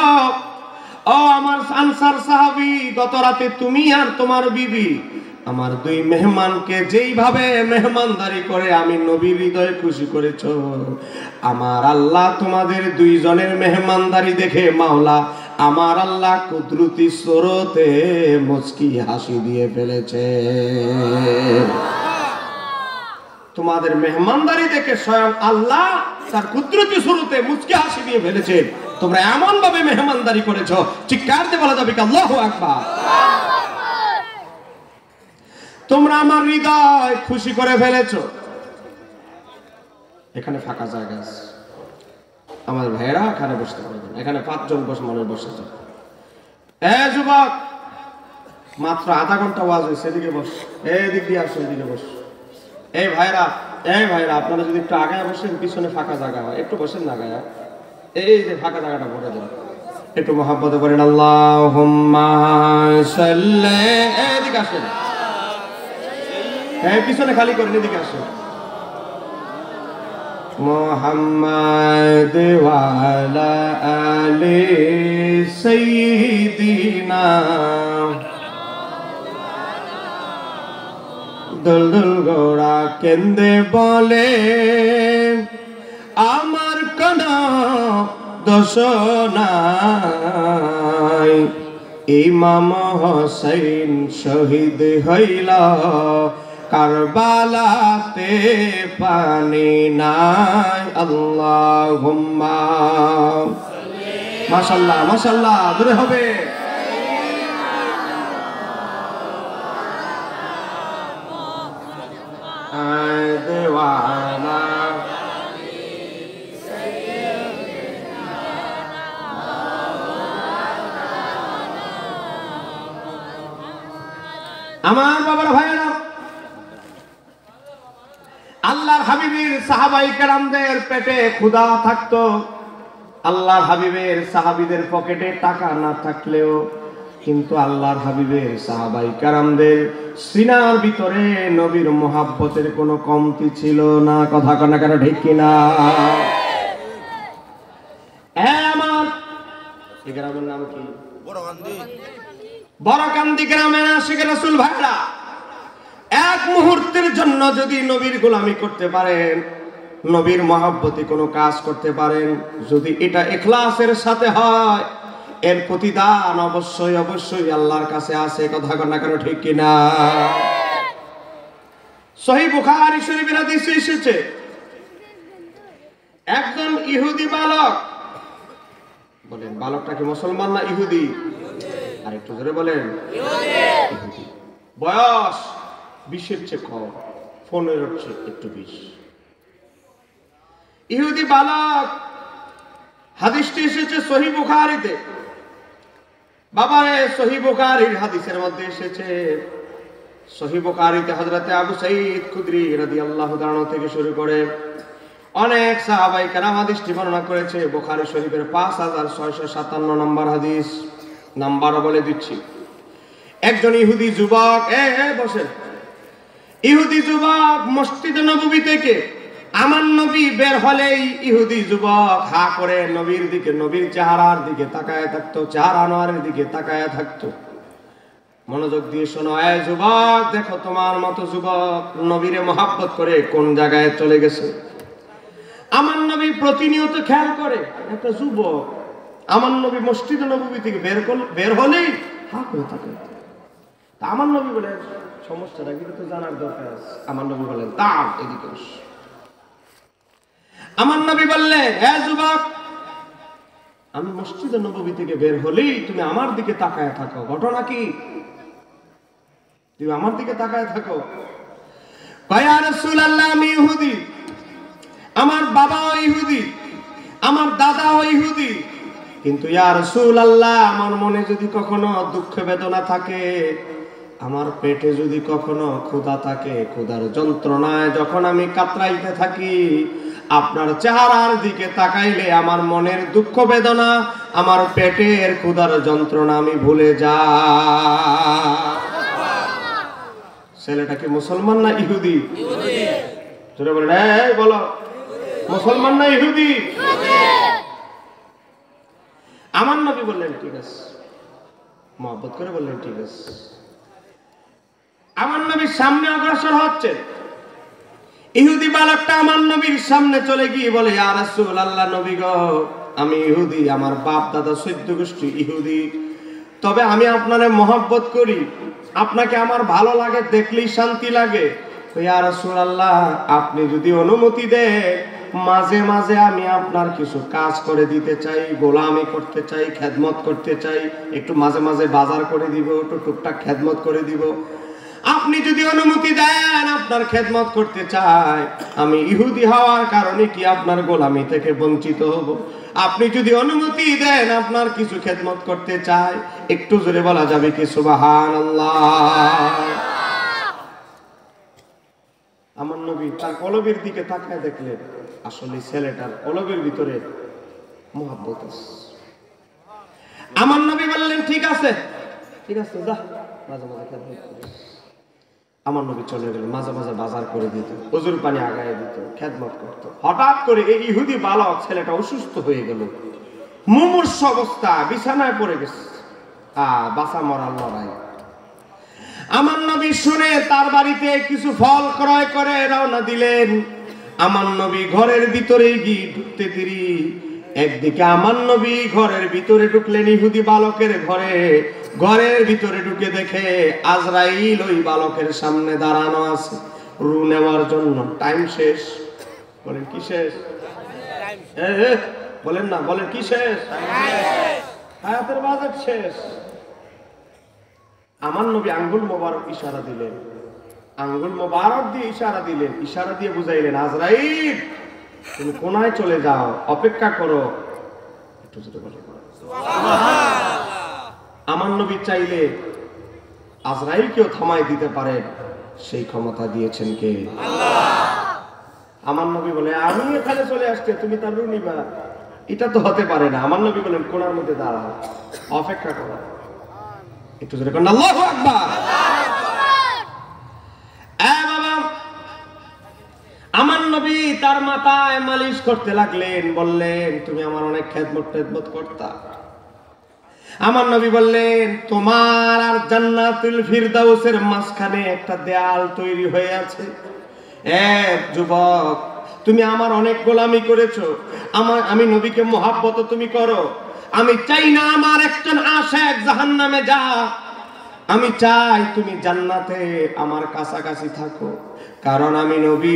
ও আমার আনসার সাহাবী, গত রাতে তুমি আর তোমার বিবি আমার দুই মেহমানকে যেইভাবে মেহমানদারি করে আমি নবীর হৃদয় খুশি করেছ, আমার আল্লাহ তোমাদের দুইজনের মেহমানদারি দেখে মাওলা আমার আল্লাহ কুদরতি স্রোতে মুচকি হাসি দিয়ে ফেলেছে। তোমাদের মেহমানদারি দেখে স্বয়ং আল্লাহ তার কুদরতি স্রোতে মুচকি হাসি দিয়ে ফেলেছে। তোমরা এমন ভাবে মেহমানদারি করেছো, চিৎকার দিয়ে বলা যাবে কি আল্লাহু আকবার। তোমরা আমার হৃদয় খুশি করে ফেলেছো। এখানে ফাঁকা জায়গা আছে, আমাদের ভাইয়েরা এখানে বসতে পারবেন, এখানে 5 জন মানুষ বসে যাবে। যুবক, মাত্র আধা ঘন্টা ওয়াজ হয়েছে, এদিকে বস, এদিক দিয়ে আসো, এদিকে বস। এই ভাইরা আপনারা যদি একটু আগায় বসেন, পিছনে ফাঁকা জায়গা হয়, একটু বসেন না গায়া, এই যে ফাঁকা জায়গাটা ভরে দেন, একটু মহাব্বতে করেন আল্লাহুম্মা সাল্লি। এদিকে আসেন, পিছনে খালি করেন, এদিকে আসেন। মুহাম্মাদ ওয়া আলা আলি সাইয়্যিদিনা। দুলদুল গোড়া কেন্দে বলে আমার কোনো দোষ নাই, ইমাম হোসেন শহীদ হইল কারবালাতে পানি নাই। আল্লাহুম্মা মাশাআল্লাহ মাশাআল্লাহ, দূরে হবে। আমার বাবার ভাইয়েরা, আল্লাহর হাবিবের সাহাবায়ে কেরামদের পেটে ক্ষুধা থাকতো, আল্লাহর হাবিবের সাহাবীদের পকেটে টাকা না থাকলেও কিন্তু আল্লাহর হাবিবের সাহাবায়ে কেরামদের সিনার ভিতরে নবীর মুহাব্বতের কোনো কমতি ছিল না। কথা কনা কেন ঠিক কিনা? আমার এই গ্রামের নাম কি? বড়কান্দি গ্রামের আশিক রাসূল ভাইরা, এক মুহূর্তের জন্য যদি নবীর গোলামি করতে পারেন, নবীর মহব্বতে কোনো কাজ করতে পারেন, যদি এটা ইখলাসের সাথে হয়, এর প্রতিদান অবশ্যই অবশ্যই আল্লাহর কাছে আছে। কথা কনা কেন ঠিক কিনা? সহিহ বুখারী শরীফের হাদিসে এসেছে, একজন ইহুদি বালক, বলেন বালকটা কি মুসলমান না ইহুদি? আর একটু জোরে বলেন, ইহুদি। বয়স 20-এর চেয়ে কম, 15-এর চেয়ে একটু বেশি। ইহুদি বালক, হাদিসটি এসেছে সহিহ বুখারীতে। বাবা, সহিহ বুখারীর হাদিসের মধ্যে এসেছে, সহিহ বুখারীতে হযরতে আবু সাঈদ খুদরি রাদিয়াল্লাহু তাআলা থেকে শুরু করে অনেক সাহাবায়ে কেরাম হাদিসটি বর্ণনা করেছে। বুখারী শরীফের 5657 নম্বর হাদিস, নাম্বারও বলে দিচ্ছি। একজন ইহুদি যুবক, বসেন, ইহুদি যুবক মসজিদে নববী থেকে আমার নবী বের হলেই ইহুদি যুবক হা করে নবীর দিকে, নবীর চেহারার দিকে তাকায় থাকতো, চেহারা আনোয়ারের দিকে তাকায় থাকতো। মনোযোগ দিয়ে শোনো, যুবক, দেখো তোমার মতো যুবক নবীরে মহাব্বত করে কোন জায়গায় চলে গেছে। আমার নবী প্রতিনিয়ত খেয়াল করে, একটা যুবক আমার নবী মসজিদে নববী থেকে বের হলেই হা করে তাকায়। তা আমার নবী বলে, সমস্যাটা কিন্তু তো জানার দরকার আছে। আমার নবী বলেন, তা এদিকে আস। আমার নবী বললেন, যুবক, আমি মসজিদে নববী থেকে বের হলেই তুমি আমার দিকে তাকায় থাকো, ঘটনা কি? তুমি আমার দিকে তাকায় থাকো। কয়, ইয়া রাসূলুল্লাহ, আমি ইহুদি, আমার বাবাও ইহুদি, আমার দাদাও ইহুদি, কিন্তু ইয়া রাসূলুল্লাহ, আমার মনে যদি কখনো দুঃখ বেদনা থাকে, আমার পেটে যদি কখনো ক্ষুধা থাকে, ক্ষুধার যন্ত্রণায় যখন আমি কাতরাইতে থাকি, আপনার চেহারার দিকে তাকাইলে আমার মনের দুঃখ বেদনা, আমার পেটের ক্ষুধার যন্ত্রণা আমি ভুলে যাই। ছেলেটা কি মুসলমান না ইহুদি? জোরে বলেন, বলো, মুসলমান না ইহুদি? আমার নবী বললেন, ঠিক আছে, মহব্বত করে বললেন, ঠিক আছে। আমার নবীর সামনে অগ্রসর হচ্ছে, ইহুদি বালকটা আমার নবীর সামনে চলে গিয়ে বলে, ইয়া রাসূলুল্লাহ, নবী গো, আমি ইহুদি, আমার বাপ দাদা 14 গোষ্ঠী ইহুদি, তবে আমি আপনারে মহব্বত করি, আপনাকে আমার ভালো লাগে, দেখলেই শান্তি লাগে। ইয়া রাসূলুল্লাহ, আপনি যদি অনুমতি দেন, মাঝে মাঝে আমি আপনার কিছু কাজ করে দিতে চাই, গোলামি করতে চাই, খেদমত করতে চাই, একটু মাঝে মাঝে বাজার করে দিব, একটু টুকটাক খেদমত করে দিব। আপনি যদি অনুমতি দেন আপনার খেদমত করতে চাই, আমি ইহুদি হওয়ার কারণে কি আপনার গোলামি থেকে বঞ্চিত হব? আপনি যদি অনুমতি দেন আপনার কিছু খেদমত করতে চাই, একটু জোরে বলা যাবে কি সুবহানাল্লাহ? আমার নবী তার কলবের দিকে তাকায় দেখলেন আসলে ছেলেটার কলবের ভিতরে মহব্বত আছে। আমার নবী বললেন ঠিক আছে ঠিক আছে, যা মাঝে মাঝে খেদমত করিস। আমার নবী চলে গেল, মাঝে মাঝে বাজার করে দিত, ওজুর পানি আগায় দিত, খেদমত করত। হঠাৎ করে এই ইহুদি বালক ছেলেটা অসুস্থ হয়ে গেল, মুমূর্ষ অবস্থা, বিছানায় পড়ে গেছে। বাঁচা মরার লড়াই। আমার নবী শুনে তার বাড়িতে কিছু ফল ক্রয় করে রওনা দিলেন। আমার নবী ঘরের ভিতরে গিয়ে ঢুকতে দেরি, একদিকে আমার নবী ঘরের ভিতরে ঢুকলেন ইহুদি বালকের ঘরে। ঘরের ভিতরে ঢুকে দেখে আজরাইল ওই বালকের সামনে দাঁড়ানো আছে রু নেওয়ার জন্য। টাইম শেষ। বলেন কি শেষ? বলেন না, বলেন কি শেষ? হায়াতের বাজেট শেষ। আমার নবী আঙ্গুল মোবারক ইশারা দিলেন, আঙ্গুল মোবারক দিয়ে ইশারা দিলেন, ইশারা দিয়ে বুঝাইলেন আজরাইল তুমি কোনায় চলে যাও, অপেক্ষা করো। একটু জোরে বলেন সুবহানাল্লাহ। আমার নবী চাইলে আজরাইলকেও থামাই দিতে পারেন, সেই ক্ষমতা দিয়েছেন কে? আল্লাহ। আমার নবী বলে আমি এখানে চলে আসছে, তুমি তার রু নিবা, এটা তো হতে পারে না। আমার নবী বলেন কোনার মধ্যে দাঁড়াও, অপেক্ষা করো। একটু জোরে বলেন আল্লাহু আকবার। বাবা, আমার নবী তার মাথায় মালিশ করতে লাগলেন, বললেন তুমি আমার অনেক খেদমত করতা। আমার নবী বললেন তোমার আর জান্নাতুল ফিরদাউসের মাঝখানে একটা দেয়াল তৈরি হয়ে আছে। যুবক, তুমি আমার অনেক গোলামি করেছো, আমি নবীকে মহাব্বত তুমি করো। আমি চাই না আমার একজন আশিক জাহান্নামে যা, আমি চাই তুমি জান্নাতে আমার কাছাকাছি থাকো। কারণ আমি নবী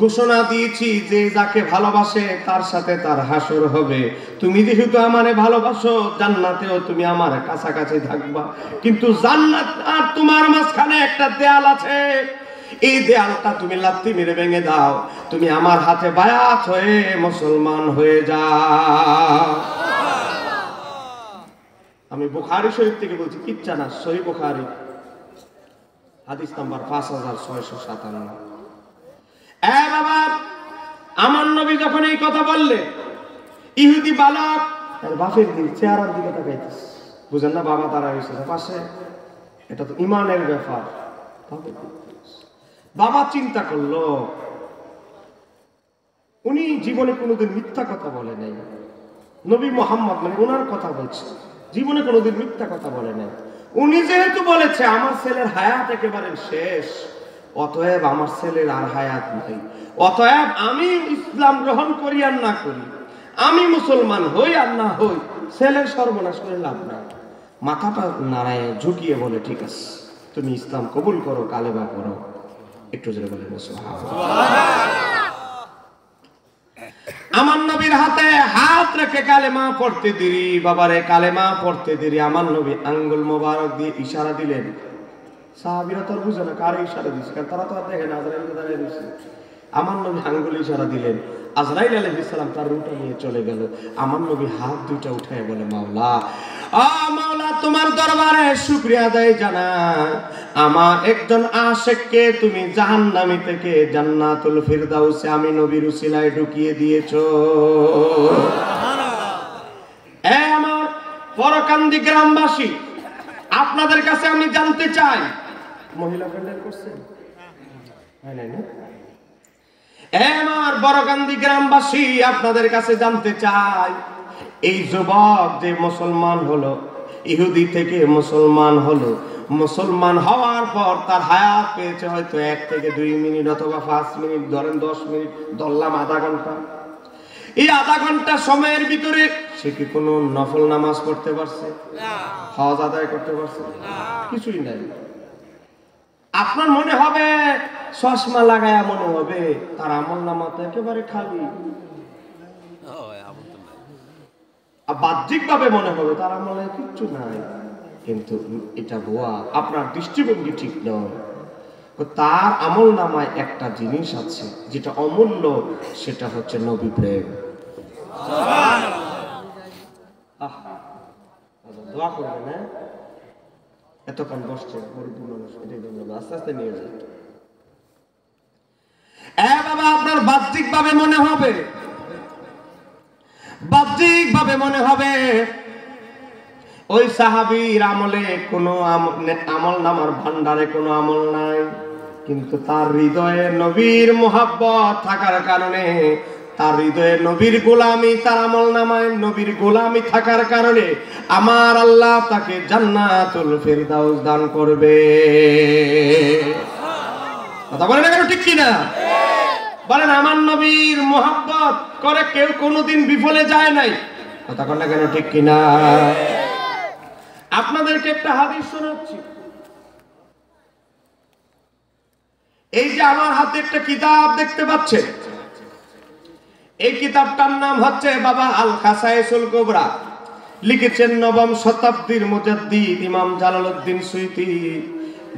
ঘোষণা দিয়েছি যে যাকে ভালোবাসে তার সাথে তার হাসর হবে। তুমি যেহেতু আমারে ভালোবাসো, জান্নাতেও তুমি আমার কাছাকাছি থাকবা। কিন্তু জান্নাত আর তোমার মাঝখানে একটা দেয়াল আছে, এই দেয়ালটা তুমি লাথি মেরে ভেঙে দাও, তুমি আমার হাতে বায়াত হয়ে মুসলমান হয়ে যাও। আমি বুখারী শরীফ থেকে বলছি, কিচ্ছা না, সহিহ বুখারী হাদিস নাম্বার 5657। বাবা, আমার নবী যখন এই কথা বললেন, ইহুদি বালক তার বাপের দিকে চেহারার দিকে তাকাইতেছে। বুঝেন না, বাবা তারা হয়েছে পাশে, এটা তো ইমানের ব্যাপার। বাবা চিন্তা করলো, উনি জীবনে কোনোদিন মিথ্যা কথা বলে নাই। নবী মুহাম্মদ মানে ওনার কথা বলছে, জীবনে কোনোদিন মিথ্যা কথা বলে নাই। উনি যেহেতু বলেছে আমার ছেলের হায়াত একেবারে শেষ, অতএব আমার ছেলের আর হায়াত নাই। অতএব আমি ইসলাম গ্রহণ করি আর না করি, আমি মুসলমান হই আর না হই, ছেলের সর্বনাশ করে লাভ নাই। মাথাটা নাড়ায় ঝুঁকিয়ে বলে ঠিক আছে, তুমি ইসলাম কবুল করো, কালেমা পড়ো। একটু জোরে বলেন সুবহানাল্লাহ। আমার নবীর হাতে হাত রেখে কালেমা পড়তে দেরি, বাবারে কালেমা পড়তে দেরি, আমার নবী আঙ্গুল মোবারক দিয়ে ইশারা দিলেন। সাহাবীরা তো বুঝে না কারে ইশারা দিচ্ছে, কারণ তারা তো আর দেখে না, আজরাইল দাঁড়িয়ে দিচ্ছে। আমার নবী আঙ্গুল ইশারা দিলেন, আজরাইল আলাইহিস সালাম তার রূহটা নিয়ে চলে গেল। আমার নবী হাত দুইটা উঠায় বলে মাওলা, মাওলা তোমার দরবারে শুকরিয়া আদায় জানাই, আমার একজন আশিককে তুমি জাহান্নামী থেকে জান্নাতুল ফিরদাউসে আমি নবীর উসিলায় ঢুকিয়ে দিয়েছো। আমার পরকান্দি গ্রামবাসী, আপনাদের কাছে আমি জানতে চাই, মহিলা প্যান্ডেল করছেন? আমার বড়কান্দি গ্রামবাসী, আপনাদের কাছে জানতে চাই, এই যুবক যে মুসলমান হলো, ইহুদি থেকে মুসলমান হলো, মুসলমান হওয়ার পর তার হায়াত পেয়েছে হয়তো 1 থেকে 2 মিনিট অথবা 5 মিনিট, ধরেন 10 মিনিট, ধরলাম আধা ঘন্টা। এই আধা ঘন্টা সময়ের ভিতরে সে কি কোনো নফল নামাজ পড়তে পারছে? হজ আদায় করতে পারছে? কিছুই নাই। আপনার মনে হবে, চশমা লাগায়া মনে হবে তার আমল নামা তো একেবারে খালি, বাহ্যিক ভাবে মনে হবে তার আমলে কিচ্ছু নাই। কিন্তু এটা ভুয়া, আপনার দৃষ্টিভঙ্গি ঠিক নয়। তার আমল নামায় একটা জিনিস আছে যেটা অমূল্য, সেটা হচ্ছে নবী প্রেম। দোয়া করবেন, হ্যাঁ? এতক্ষণ বসছে আস্তে আস্তে নিয়ে যায়। বাবা, আপনার বাহ্যিক ভাবে মনে হবে ওই সাহাবীর আমলে কোনো আমল নামার ভান্ডারে কোনো আমল নাই, কিন্তু তার হৃদয়ে নবীর মোহাব্বত থাকার কারণে, তার হৃদয়ে নবীর গোলামি, তার আমল নামায় নবীর গোলামি থাকার কারণে আমার আল্লাহ তাকে জান্নাতুল ফেরদাউস দান করবে। কথা বলেন না কেন, ঠিক কিনা? বলেন, আমার নবীর মোহাব্বত করে কেউ কোনোদিন বিফলে যায় নাই। কথা বলেন না কেন, ঠিক কিনা? আপনাদেরকে একটা হাদিস শোনাচ্ছি। এই যে আমার হাতে একটা কিতাব দেখতে পাচ্ছেন, এই কিতাবটার নাম হচ্ছে বাবা আল খাসায়েসুল কুবরা। লিখেছেন নবম শতাব্দীর মুজাদ্দিদ ইমাম জালালউদ্দিন সুয়ুতী।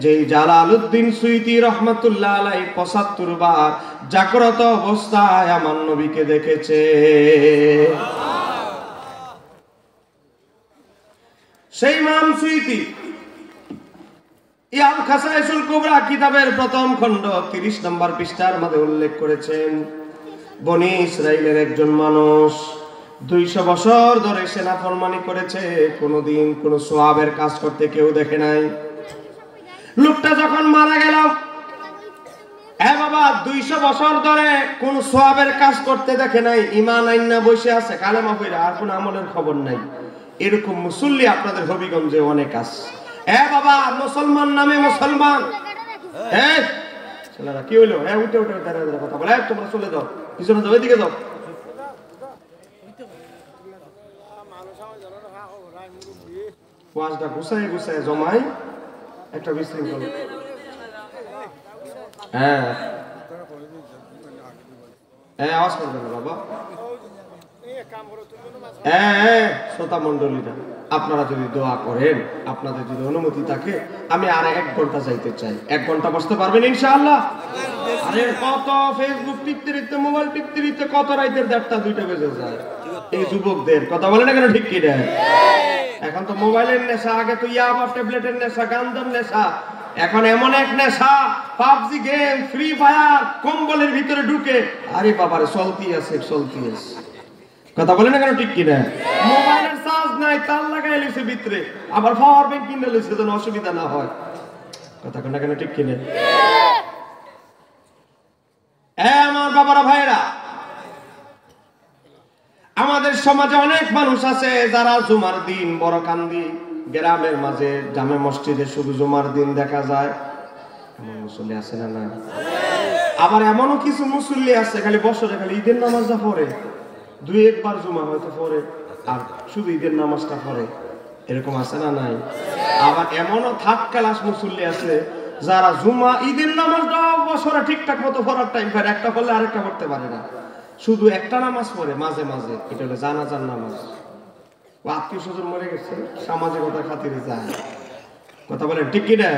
যেই জালালউদ্দিন সুয়ুতী রহমাতুল্লাহ আলাইহি ৭৫ বার জাগ্রত অবস্থায় আমার নবীকে দেখেছে। সেই ইমাম সুয়ুতী আল খাসায়েসুল কুবরা কিতাবের প্রথম খণ্ড ৩০ নম্বর পৃষ্ঠার মধ্যে উল্লেখ করেছেন, বনি ইসরাইলের একজন মানুষ ২০০ বছর ধরে সেনাফরমানি করেছে, কোনোদিন কোনো সওয়াবের কাজ করতে কেউ দেখে নাই। লোকটা যখন মারা গেল, বাবা ২০০ বছর ধরে কোন সওয়াবের কাজ করতে দেখে নাই, ঈমান আইনা বসে আছে, কালেমা পড়ে আর কোন আমলের খবর নাই। এরকম মুসল্লি আপনাদের হবিগঞ্জে অনেক আছে। বাবা, মুসলমান নামে মুসলমান, ছেলেরা কি হইলো? উঠে উঠে কথা বলে, তোমরা চলে যাও, পিছনে যাও, এদিকে যাও। ওয়াজটা গুছায় জমাই একটা বিশৃঙ্খল। আওয়াজ করবেন না বাবা। শ্রোতা মন্ডলীরা, আপনারা যদি দোয়া করেন, আপনাদের যদি অনুমতি থাকে, আমি আর ১ ঘন্টা যাইতে চাই। ১ ঘন্টা বসতে পারবেন ইনশাআল্লাহ? আরে কত ফেসবুক টিপতে টিপতে, মোবাইল টিপতে টিপতে কত রাইতের ১:০০ ২টা বেজে যায় এই যুবকদের। কথা বলে না কেন, ঠিক কি না? এখন তো মোবাইলের নেশা, আগে তো ইয়াবা ট্যাবলেটের নেশা, গাঞ্জার নেশা, এখন এমন এক নেশা, পাবজি গেম, ফ্রি ফায়ার, কম্বলের ভিতরে ঢুকে আরে বাবারে চলতি আছে। কথা বলে না কেন, ঠিক কি না? মোবাইলের চার্জ নাই, তার লাগাই লইছে ভিতরে, আবার পাওয়ার ব্যাংক কিনে লইছে যেন অসুবিধা না হয়। কথা বলে না কেন, ঠিক কি না? আমার বাবারা, ভাইরা, আমাদের সমাজে অনেক মানুষ আছে যারা জুমার দিন বড় কান্দি, গ্রামের মাঝে জামে মসজিদে শুধু জুমার দিন দেখা যায়। এমন মুসল্লি আছে না? না। আবার এমনও কিছু মুসল্লি আছে খালি বছরে খালি ঈদের নামাজটা পড়ে, ২-১ বার জুমা হয়তো পড়ে, আর শুধু ঈদের নামাজটা পড়ে। এরকম আছে না? নাই। আবার এমনও থার্ড ক্লাস মুসল্লি আছে যারা জুমা ঈদের নামাজটা বছরে ঠিকঠাক মতো পড়ার টাইম পায়, একটা পড়লে আরেকটা পড়তে পারে না, শুধু একটা নামাজ পড়ে মাঝে মাঝে, এটা হলো জানাজার নামাজ। আত্মীয় স্বজন মরে গেছে, সামাজিকতার খাতিরে যায়। কথা বলেন, ঠিক কি না?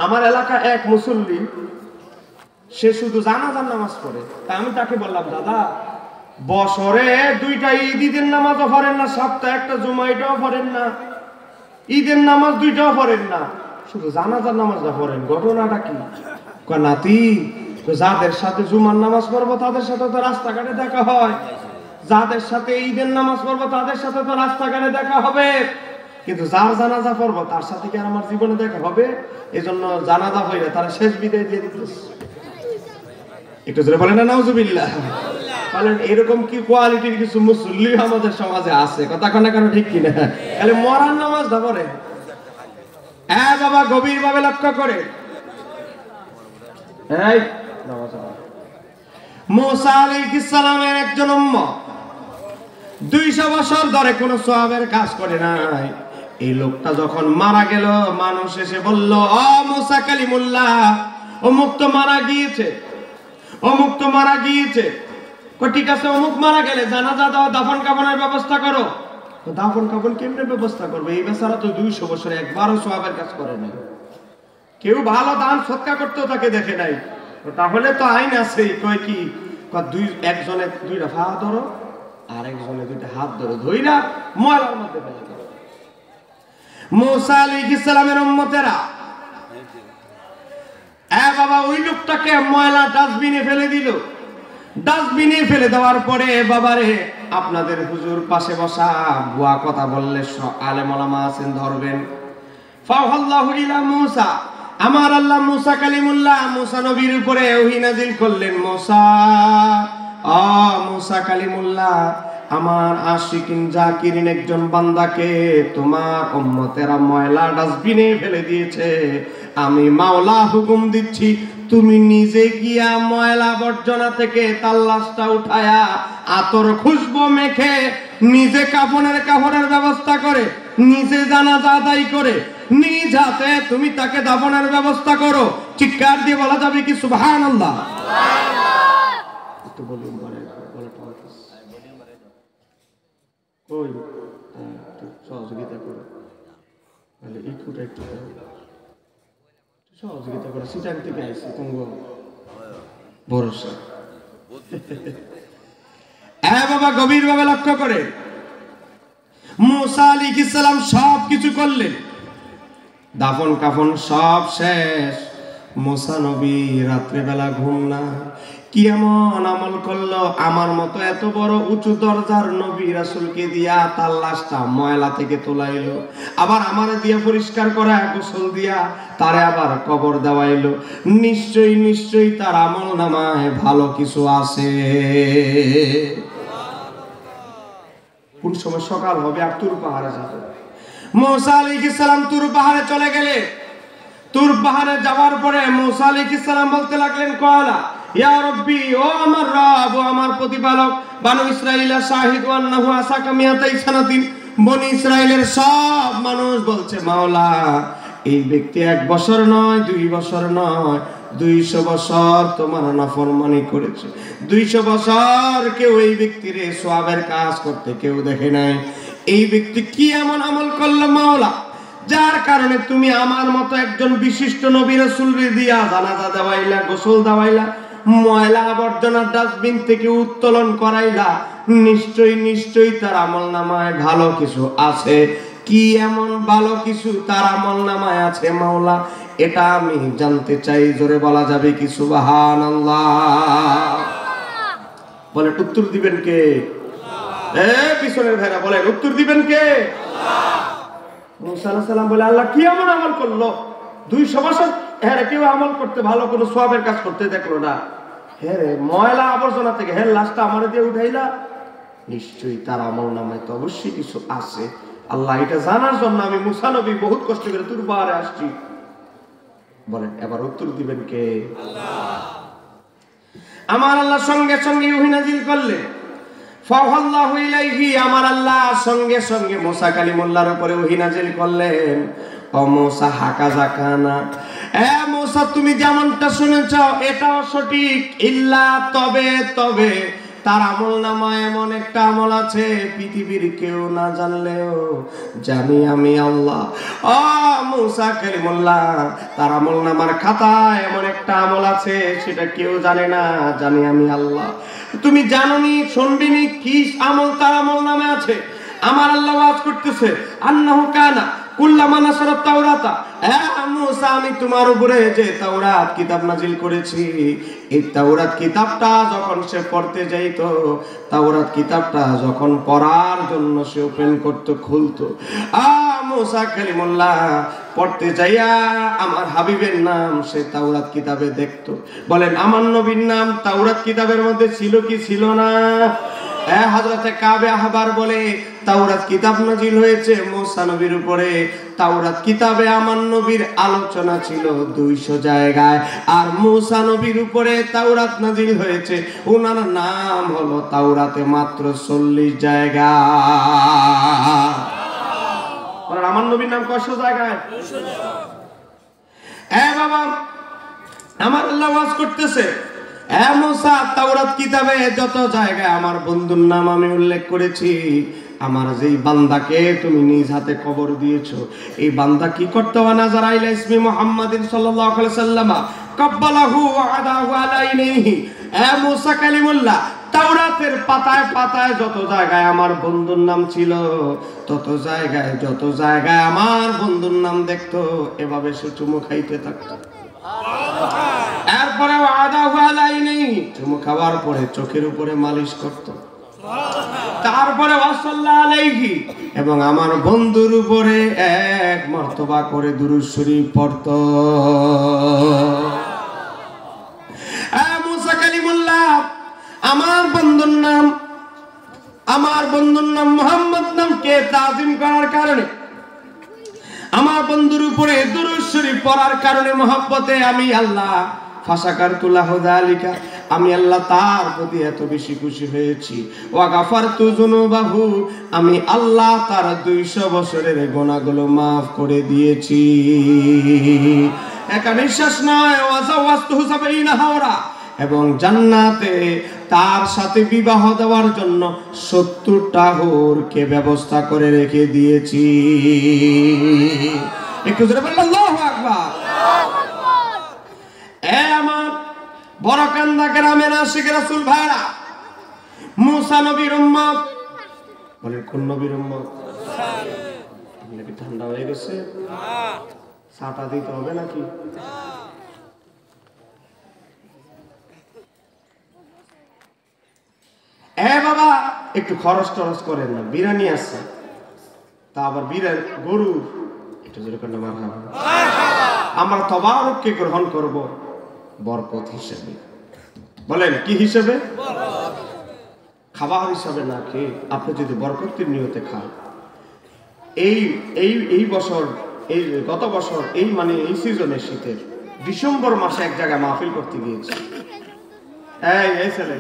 আমার এলাকা এক মুসল্লি, সে শুধু জানাজার নামাজ পড়ে। তা আমি তাকে বললাম, দাদা, বছরে 2টা ঈদের নামাজও পড়েন না, সপ্তাহে একটা জুমা এটাও পড়েন না, ঈদের নামাজ 2টাও পড়েন না, শুধু জানাজার নামাজটা পড়েন, ঘটনাটা কি? নাতি, যাদের সাথে জুমার নামাজ পড়বো তাদের সাথে তো রাস্তাঘাটে দেখা হয়, যাদের সাথে ঈদের নামাজ পড়বো তাদের সাথে তো রাস্তাঘাটে দেখা হবে, কিন্তু যার জানাজা পড়বো তার সাথে কি আর আমার জীবনে দেখা হবে? এজন্য জানাজা হইলে তারা শেষ বিদায় দিয়ে দিতেছে। একটু জোরে বলেন না নাউজুবিল্লাহ। বলেন, এরকম কি কোয়ালিটির কিছু মুসল্লি আমাদের সমাজে আছে? কথা কন না কেন, ঠিক কিনা? তাহলে মরার নামাজটা পড়ে। বাবা, গভীর ভাবে লক্ষ্য করে, মুসা আলাইহিস সালামের একজন উম্মত 200 বছর ধরে কোন সওয়াবের কাজ করে নাই। এই লোকটা যখন মারা গেল, মানুষ এসে বলল, ও মুসা কালিমুল্লাহ, অমুক তো মারা গিয়েছে, অমুক তো মারা গিয়েছে। ঠিক আছে, অমুক মারা গেলে জানাজা দাও, দাফন কাফনের ব্যবস্থা করো। তো দাফন কাফন কেমনে ব্যবস্থা করবে? এই বেচারা তো 200 বছরে একবারও সওয়াবের কাজ করে নাই, কেউ ভালো দান সৎকার করতেও তাকে দেখে নাই। তাহলে তো আইন আছে, কয় কি একজনে 2টা পা ধরো আর একজনে 2টা হাত ধরো, ধইরা ময়লার মধ্যে ফেলে দাও। মুসা আলাইহিস সালামের উম্মতেরা বাবা ওই লোকটাকে ময়লা ডাস্টবিনে ফেলে দিল। ডাস্টবিনে ফেলে দেওয়ার পরে বাবারে আপনাদের হুজুর পাশে বসা বুয়া কথা বললে আলেম ওলামা আছেন ধরবেন। ফাওহাল্লাহু ইলা মুসা, আমার আল্লাহ মুসা কালিমুল্লাহ মুসা নবীর উপরে ওহী নাযিল করলেন। মুসা কালিমুল্লাহ, আমার আশিকিন জাকিরিন একজন বান্দাকে তোমার উম্মতেরা ময়লা ডাস্টবিনে ফেলে দিয়েছে। আমি মাওলা হুকুম দিচ্ছি, তুমি নিজে গিয়া ময়লা আবর্জনা থেকে তার লাশটা উঠায়া আতর খুশবু মেখে নিজে কাফনের ব্যবস্থা করে, নিজে জানাজা আদায় করে নিজ হাতে তুমি তাকে দাফনের ব্যবস্থা করো। চিৎকার দিয়ে বলা যাবে কি সুবহানাল্লাহ? একটু বলুন, সহযোগিতা করো, একটু সহযোগিতা করো। সিটাং থেকে আইসি তুঙ্গ ভরসা। বাবা গভীর ভাবে লক্ষ্য করে মুসা আলাইহিস সালাম সব কিছু করলেন, দাফন কাফন সব শেষ। মুসা নবী রাত্রেবেলা ঘুম না, কি এমন আমল করলো? আমার মতো এত বড় উঁচু দরজার নবী রাসূলকে দিয়া তার লাশটা ময়লা থেকে তোলাইলো, আবার আমারে দিয়া পরিষ্কার করা গোসল দিয়া তারে আবার কবর দেওয়াইলো। নিশ্চয়ই তার আমল নামায় ভালো কিছু আছে। কোন সময় সকাল হবে আর তুর পাহাড়ে যাবে। মুসা আলাইহিস সালাম তুর পাহাড়ে চলে গেলে, তুর পাহাড়ে যাওয়ার পরে মুসা আলাইহিস সালাম বলতে লাগলেন, কয়লা ইয়া রাব্বি, ও আমার রব, ও আমার প্রতিপালক, বানু ইসরাঈলা শাহিদ ওয়ান্নাহু আসাকা মিয়াতাই সানাতিন, বনি ইসরাইলের সব মানুষ বলছে মাওলা এই ব্যক্তি 1 বছর নয় 2 বছর নয় 200 বছর তোমার নাফরমানি করেছে। 200 বছর কেউ এই ব্যক্তির সওয়াবের কাজ করতে কেউ দেখে নাই। এই ব্যক্তি কি এমন আমল করলো মাওলা, যার কারণে তুমি আমার মতো একজন বিশিষ্ট নবী রাসূলকে দিয়া জানাজা দেওয়াইলা, গোসল দেওয়াইলা, ময়লা আবর্জনা ডাস্টবিন থেকে উত্তোলন করাইলা। নিশ্চয়ই তার আমলনামায় ভালো কিছু আছে। কি এমন ভালো কিছু তার আমলনামায় আছে মাওলা, এটা আমি জানতে চাই। জোরে বলা যাবে কি সুবহানাল্লাহ? বলে উত্তর দিবেন কে? পিছনের ভাইরা বলেন উত্তর দিবেন কে? মুসা আলাইহিস সালাম বলে, আল্লাহ কি এমন আমল করলো? 200 বছর কেউ আমল করতে ভালো কোনো সওয়াবের কাজ করতে দেখলো না। ময়লা আবর্জনা থেকে লাশটা আমার দিয়ে উঠাইলা, নিশ্চয়ই তার আমল নামায় তো অবশ্যই কিছু আছে। আল্লাহ এটা জানার জন্য আমি মুসা নবী বহুত কষ্ট করে তুর পাহাড়ে আসছি। বলেন এবার উত্তর দিবেন কে? আমার আল্লাহ সঙ্গে সঙ্গে ওহী নাযিল করলেন। ফাওহাল্লাহু ইলাইহি, আমার আল্লাহ সঙ্গে সঙ্গে মুসা কালিমুল্লাহর উপরে ওহী নাযিল করলেন। ও মুসা হাকাযা কানা, মুসা তুমি যেমনটা শুনেছ এটাও সঠিক। ইল্লা তবে তার আমলনামায় এমন একটা আমল আছে পৃথিবীর কেউ না জানলেও জানি আমি আল্লাহ। ও মুসা কালিমুল্লাহ, তার আমলনামার খাতায় এমন একটা আমল আছে সেটা কেউ জানে না, জানি আমি আল্লাহ। তুমি জানোনি, শুনবিনি কি আমল তার আমলনামে আছে? আমার আল্লাহ ওয়াজ করতেছে, আন্নাহু কানা কুল্লামা নাসারাত তাওরাতা, মুসা আমি তোমার উপরে যে তাওরাত কিতাব নাজিল করেছি, এই তাওরাত কিতাবটা যখন সে পড়তে যাইতো, তাওরাত কিতাবটা যখন পড়ার জন্য সে ওপেন করতো, খুলতো, মুসা কালিমুল্লাহ পড়তে যাইয়া আমার হাবিবের নাম সে তাওরাত কিতাবে দেখতো। বলেন আমার নবীর নাম তাওরাত কিতাবের মধ্যে ছিল কি ছিল না? হযরতে কাবে আহবার বলে তাওরাত কিতাব নাজিল হয়েছে মুসা নবীর উপরে। তাওরাত কিতাবে আমার নবীর আলোচনা ছিল 200 জায়গায়, আর মুসা নবীর উপরে তাওরাত নাজিল হয়েছে, ওনার নাম হলো তাওরাতে মাত্র 40 জায়গা। আমার নবীর নাম কয়শো জায়গায়? বাবা আমার আল্লাহ ওয়াজ করতেছে, মুসা, তাওরাত কিতাবে যত জায়গায় আমার বন্ধুর নাম আমি উল্লেখ করেছি, আমার যেই বান্দাকে তুমি নিজ হাতে কবর দিয়েছো, এই বান্দা কি করতে হয়? নাযারা ইলা ইসমি মুহাম্মাদিন সাল্লাল্লাহু আলাইহি ওয়াসাল্লাম কাব্বালাহু ওয়া আদাহু আলাইহি। মুসা কালিমুল্লাহ, তাওরাতের পাতায় পাতায় যত জায়গায় আমার বন্ধুর নাম ছিল, তত জায়গায় যত জায়গায় আমার বন্ধুর নাম দেখতো, এভাবে সে চুমু খাইতে থাকতো। এরপরে আদাহু আলাইহি, চুমু খাওয়ার পরে চোখের উপরে মালিশ করতো। তারপরে ওয়াসাল্লাল্লাহু আলাইহি, এবং আমার বন্ধুর উপরে এক মর্তবা করে দুরূদ শরীফ পড়তো। মুসা কালিমুল্লাহ, আমার বন্ধুর নাম মুহাম্মদ নামকে তাজিম করার কারণে, আমার বন্ধুর উপরে দুরূদ শরীফ পড়ার কারণে মহব্বতে আমি আল্লাহ ফাসাকারতু লাহু যালিকা, আমি আল্লাহ তার প্রতি এত বেশি খুশি হয়েছি। ওয়া গাফারতু যুনুবাহু, আমি আল্লাহ তার 200 বছরের গুনাহগুলো maaf করে দিয়েছি। একা বিশ্বাস নয়, ওয়াজাওয়াজতুহু 70 হাওরা, এবং জান্নাতে তার সাথে বিবাহ দেওয়ার জন্য 70টা হুরকে ব্যবস্থা করে রেখে দিয়েছি। একটু জোরে বলুন আল্লাহু আকবার। আমার বড়কান্দা গ্রামের আশিক রাসূল ভাইরা, মুসা নবীর উম্মত, বলেন কোন নবীর উম্মত? নাকি ঠান্ডা হয়ে গেছে? ছাতা দিতে হবে নাকি? বাবা একটু খরচ টরচ করেন না, বিরিয়ানি আছে, তা আবার বিরিয়ানি গরু, একটু যেরকম আমরা তবারককে গ্রহণ করব বরকত হিসেবে। বলেন কি হিসেবে? খাবার হিসাবে না খেয়ে আপনি যদি বরকতের নিয়তে খান। এই বছর, এই গত বছর এই সিজনে শীতের ডিসেম্বর মাসে এক জায়গায় মাহফিল করতে গিয়েছি। এই ছেলে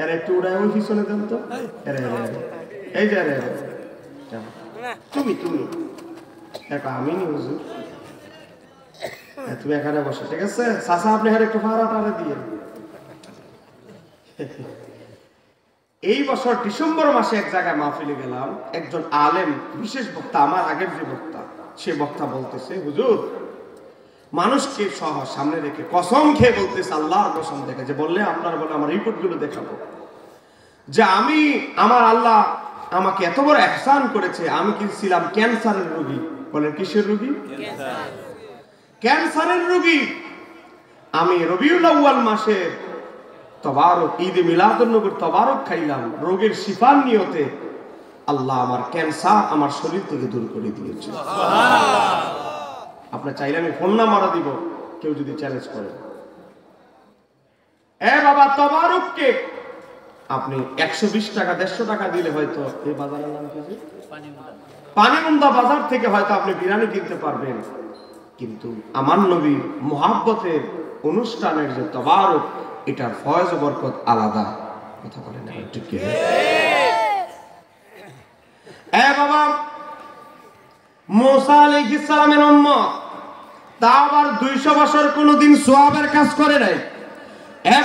এর একটু উড়ায় ওই পিছনে দেন তো, এই যে তুমি আমি নি হুজুর, তুমি এখানে বসো, ঠিক আছে? চাচা আপনি হারে একটু ভাড়া টাড়া দিয়ে। এই বছর ডিসেম্বর মাসে এক জায়গায় মাহফিলে গেলাম, একজন আলেম বিশেষ বক্তা, আমার আগের যে বক্তা, সে বক্তা বলতেছে, হুজুর মানুষকে সহ সামনে রেখে কসম খেয়ে বলতেছে, আল্লাহর কসম দেখে, যে বললে আপনার বলে আমার রিপোর্ট গুলো দেখাবো, যে আমার আল্লাহ আমাকে এত বড় ইহসান করেছে। আমি কি ছিলাম ক্যান্সারের রোগী। বলেন কিসের রোগী? ক্যান্সারের রোগী। আমি রবিউল আউয়াল মাসে তবারক, ঈদে মিলাদুন নবীর তবারক খাইলাম রোগের শিফার নিয়তে। আল্লাহ আমার ক্যান্সার আমার শরীর থেকে দূর করে দিয়েছে। আপনার চাইলে আমি ফোন নাম্বার দিব, কেউ যদি চ্যালেঞ্জ করে। বাবা তবারককে আপনি 120 টাকা 150 টাকা দিলে হয়তো এই বাজারের নাম কি, পানিমুন্দা বাজার থেকে হয়তো আপনি বিরিয়ানি কিনতে পারবেন, কিন্তু আমার নবী মুহাব্বতের অনুষ্ঠানের যে তবারক, এটার ফয়েজ ও বরকত আলাদা। কথা বলেন ঠিক কি? বাবা মুসা আলাইহিস সালামের উম্মত, তা আবার 200 বছর কোনদিন সওয়াবের কাজ করে নাই।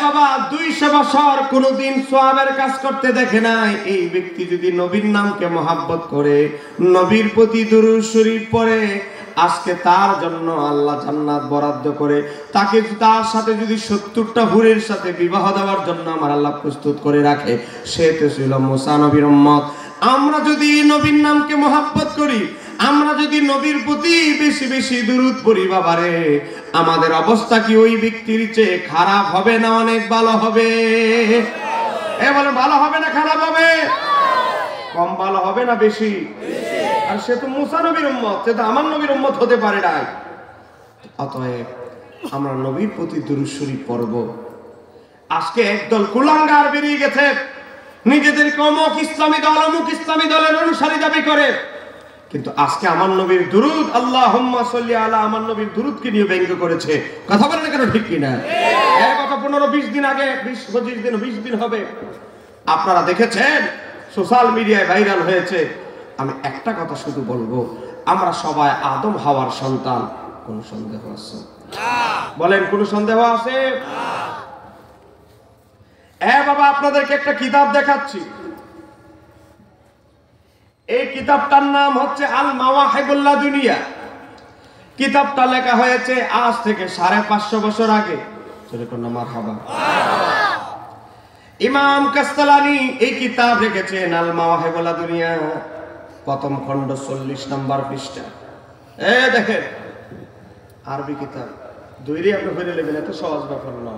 বাবা 200 বছর কোনদিন সওয়াবের কাজ করতে দেখে নাই। এই ব্যক্তি যদি নবীর নামকে মহব্বত করে, নবীর প্রতি দুরূদ শরীফ পড়ে, আজকে তার জন্য আল্লাহ জান্নাত বরাদ্দ করে, তাকে তার সাথে যদি 70টা হুরের সাথে বিবাহ দেওয়ার জন্য আমার আল্লাহ প্রস্তুত করে রাখে, সে তো ছিল মুসা নবীর উম্মত। আমরা যদি নবীর নামকে মহব্বত করি, আমরা যদি নবীর প্রতি বেশি বেশি দুরূদ পড়ি, বাবারে আমাদের অবস্থা কি ওই ব্যক্তির চেয়ে খারাপ হবে না অনেক ভালো হবে? বলে ভালো হবে না খারাপ হবে? কম ভালো হবে না বেশি? আর সে তো মুসা নবীর উম্মত, সে তো আমার নবীর উম্মত হতে পারে না। অতএব আমরা নবীর প্রতি দুরূদ শরীফ পড়ব। আজকে একদল কুলাঙ্গার বেরিয়ে গেছে, নিজেদেরকে অমুক ইসলামী দল অমুক ইসলামী দলের অনুসারী দাবি করে, কিন্তু আজকে আমার নবীর দুরূদ, আল্লাহুম্মা সাল্লি আলা, আমার নবীর দুরূদকে নিয়ে ব্যঙ্গ করেছে। কথা বলেন কেন ঠিক কিনা? এই কথা 15-20 দিন আগে, 20-25 দিন 20 দিন হবে, আপনারা দেখেছেন সোশ্যাল মিডিয়ায় ভাইরাল হয়েছে। আমি একটা কথা শুধু বলবো, আমরা সবাই আদম হাওয়ার সন্তান। কোন সন্দেহ আছে? বলেন কোন সন্দেহ আছে? বাবা, আপনাদেরকে একটা কিতাব দেখাচ্ছি। এই কিতাবটার নাম হচ্ছে আল মাওয়াহিবুল লাদুনিয়া। কিতাবটা লেখা হয়েছে আজ থেকে 550 বছর আগে। মারহাবা। ইমাম কাস্তালানি এই কিতাব রেখেছেন আল মাওয়াহিবুল লাদুনিয়া, প্রথম খণ্ড 40 নম্বর পৃষ্ঠা। দেখেন, আরবি কিতাব, দুইরে আপনি ফেলে নেবেন, এত সহজ ব্যাপার না।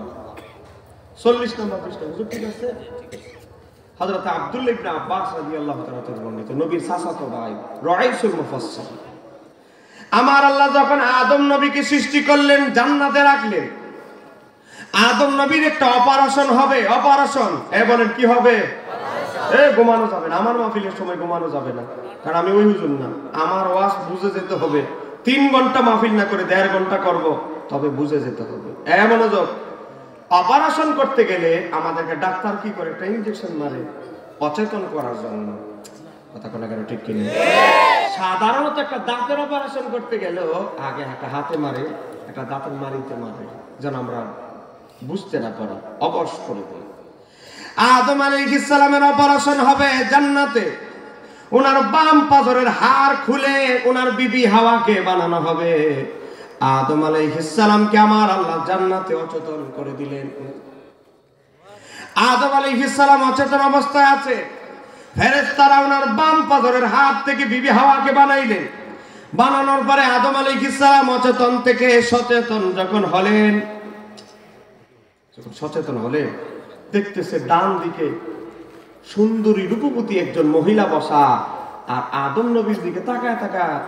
40 নম্বর পৃষ্ঠা, হুজুর ঠিক আছে? হযরত আব্দুল্লাহ ইবনে আব্বাস রাদিয়াল্লাহু তাআলা থেকে বর্ণিত, নবীর চাচাতো ভাই, রাইসুল মুফাসসির। আমার আল্লাহ যখন আদম নবীকে সৃষ্টি করলেন, জান্নাতে রাখলেন, আদম নবীর একটা অপারেশন হবে। অপারেশন, বলেন কি হবে? ঘুমানো যাবে না। আমার মাহফিলের সময় ঘুমানো যাবে না, কারণ আমি ওই হুজুর না। আমার ওয়াজ বুঝে যেতে হবে। 3 ঘন্টা মাহফিল না করে 1.5 ঘন্টা করব, তবে বুঝে যেতে হবে। মনোযোগ। অপারেশন করতে গেলে আমাদেরকে ডাক্তার কি করে? একটা ইনজেকশন মারে অচেতন করার জন্য। কথা কোন কেন ঠিক কিনা? সাধারণত একটা দাঁতের অপারেশন করতে গেলেও আগে একটা হাতে মারে, একটা দাঁতের মারিতে মারে, যেন আমরা বুঝতে না পারি, অবশ করে দিই। আদম আলাইহিস সালামের অপারেশন হবে জান্নাতে। ওনার বাম পাজরের হাড় খুলে ওনার বিবি হাওয়াকে বানানো হবে। আদম আলাইহিস সালামকে আমার আল্লাহ জান্নাতে অচেতন করে দিলেন। আদম আলাইহিস সালাম অচেতন অবস্থায় আছে। ফেরেশতারা ওনার বাম পাজরের হাত থেকে বিবি হাওয়াকে বানাইলেন। বানানোর পরে আদম আলাইহিস সালাম অচেতন থেকে সচেতন যখন হলেন, দেখতেছে ডান দিকে সুন্দরী রূপবতী একজন মহিলা বসা, আর আদম নবীর দিকে তাকায় তাকায়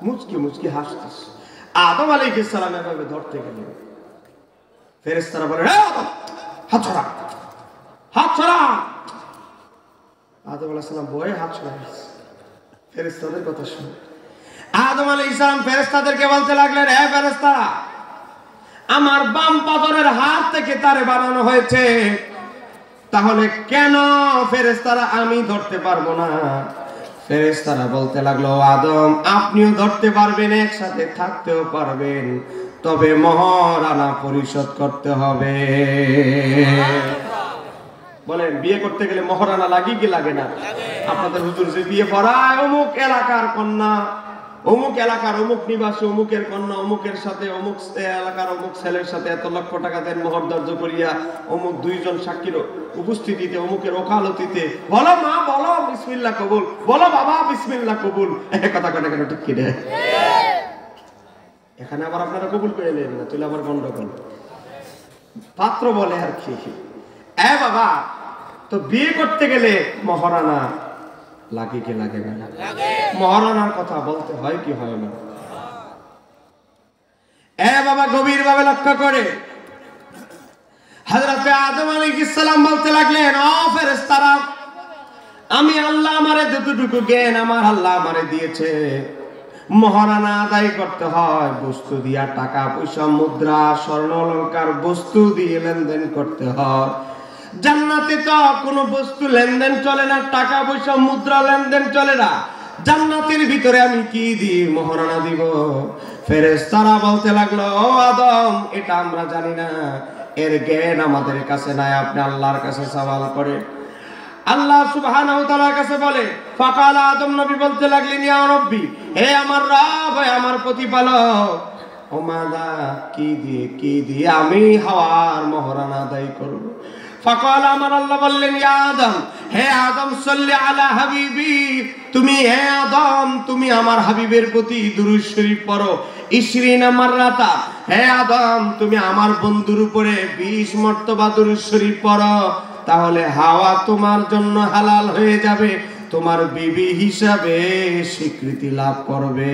মুচকি মুচকি হাসতেছে। আদম আলাইহিস সালাম এভাবে ধরতে গেলেন। ফেরেশতারা বলে, হাত ছড়া, হাত ছড়া। আদম আলাইহিস সালাম ভয়ে হাত ছড়াইছে। ফেরেশতাদের কথা শুনে আদম আলাইহিস সালাম ফেরেশতাদেরকে বলতে লাগলেন, হে ফেরেশতারা, আমার বাম পাজরের হাত থেকে তারে বানানো হয়েছে, তাহলে কেন ফেরেশতারা আমি ধরতে পারবো না? ফেরেশতারা বলতে লাগলো, আদম, আপনিও ধরতে পারবেন, একসাথে থাকতেও পারবেন, তবে মহারানা পরিশোধ করতে হবে। বলেন, বিয়ে করতে গেলে মহারানা লাগে কি লাগে না? আপনাদের হুজুর যে বিয়ে পড়ায়, অমুক এলাকার কন্যা, অমুক এলাকার অমুক নিবাসী, অমুকের কন্যা অমুকের সাথে, অমুক এলাকার অমুক ছেলের সাথে এত লক্ষ টাকা দেন মোহর দর্জ করিয়া, অমুক 2 জন সাক্ষীর উপস্থিতিতে, অমুকের ওকালতিতে, বলো মা বলো বিসমিল্লাহ কবুল, বলো বাবা বিসমিল্লাহ কবুল। কথা কেন কেন ঠিক কি রে? এখানে আবার আপনারা কবুল করে এলেন না, তুই আবার গন্ডগোল। পাত্র বলে আর কি, বাবা, তো বিয়ে করতে গেলে মহারানা লাগে কি লাগে না? মহারানার কথা বলতে হয় কি হয় না? বাবা, গভীর ভাবে লক্ষ্য করে হযরত আদম আলাইহিস সালাম বলতে লাগলেন, ও ফেরেশতারা, আমি আল্লাহ আমারে যতটুকু জ্ঞান আমার আল্লাহ আমারে দিয়েছে, মহারানা আদায় করতে হয় বস্তু দিয়া, টাকা পয়সা মুদ্রা স্বর্ণ অলংকার বস্তু দিয়ে লেনদেন করতে হয়। জান্নাতে তো কোনো বস্তু লেনদেন চলে না, টাকা পয়সা মুদ্রা লেনদেন চলে না। জান্নাতের ভিতরে আমি কি দিই মহারানা দিব? ফেরেশতারা বলতে লাগলো, ও আদম, এটা আমরা জানি না, এর জ্ঞান আমাদের কাছে নাই, আপনি আল্লাহর কাছে সওয়াল করে। আল্লাহ সুবহানাহু ওয়া তাআলার কাছে বলে, ফাকালা, আদম নবী বলতে লাগলেন, ইয়া রাব্বি, হে আমার রব, হে আমার প্রতিপালক, ও মাদা, কি দিয়ে আমি হাওয়ার মহারানা আদায় করব? ফাকালা, আমার আল্লাহ বললেন, ইয়া আদম, হে আদম, সাল্লি আলা হাবিবি, তুমি হে আদম, তুমি আমার হাবিবের প্রতি দুরূদ শরীফ পড়ো 20 মাররাতা। হে আদম, তুমি আমার বন্ধুর উপরে 20 মর্তবা দুরূদ শরীফ পড়ো, তাহলে হাওয়া তোমার জন্য হালাল হয়ে যাবে, তোমার বিবি হিসাবে স্বীকৃতি লাভ করবে।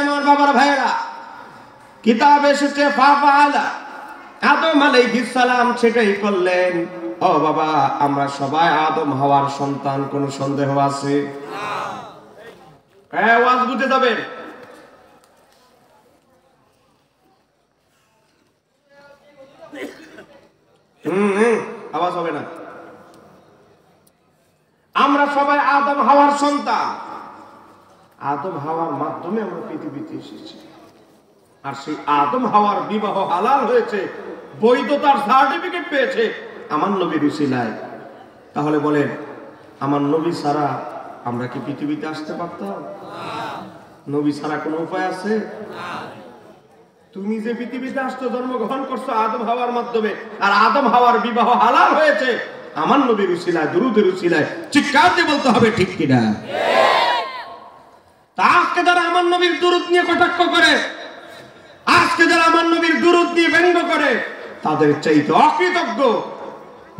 আমার বাবার ভাইরা, কিতাব এসেছে ফাফালা, আদম আলাইহিস সালাম সেটাই করলেন। ও বাবা, আমরা সবাই আদম হাওয়ার সন্তান, কোন সন্দেহ আছে? ওয়াজ বুঝে যাবেন। আমরা সবাই আদম হাওয়ার সন্তান। আদম হাওয়ার মাধ্যমে আমরা পৃথিবীতে এসেছি। আর সেই আদম হাওয়ার বিবাহ হালাল হয়েছে, বৈধতার সার্টিফিকেট পেয়েছে আমার নবীর উসিলায়। তাহলে বলেন, আমার নবী ছাড়া আমরা কি পৃথিবীতে আসতে পারতাম? নবী ছাড়া কোনো উপায় আছে? তুমি যে পৃথিবীতে আসছো, জন্মগ্রহণ করছো আদম হাওয়ার মাধ্যমে, আর আদম হাওয়ার বিবাহ হালাল হয়েছে আমার নবীর উসিলায়, দুরূদের উসিলায়। চিৎকার দিয়ে বলতে হবে ঠিক কিনা? তা আজকে যারা আমার নবীর দুরূদ নিয়ে কটাক্ষ করে, আজকে যারা আমার নবীর দুরূদ নিয়ে ব্যঙ্গ করে, তাদের চাইতে অকৃতজ্ঞ,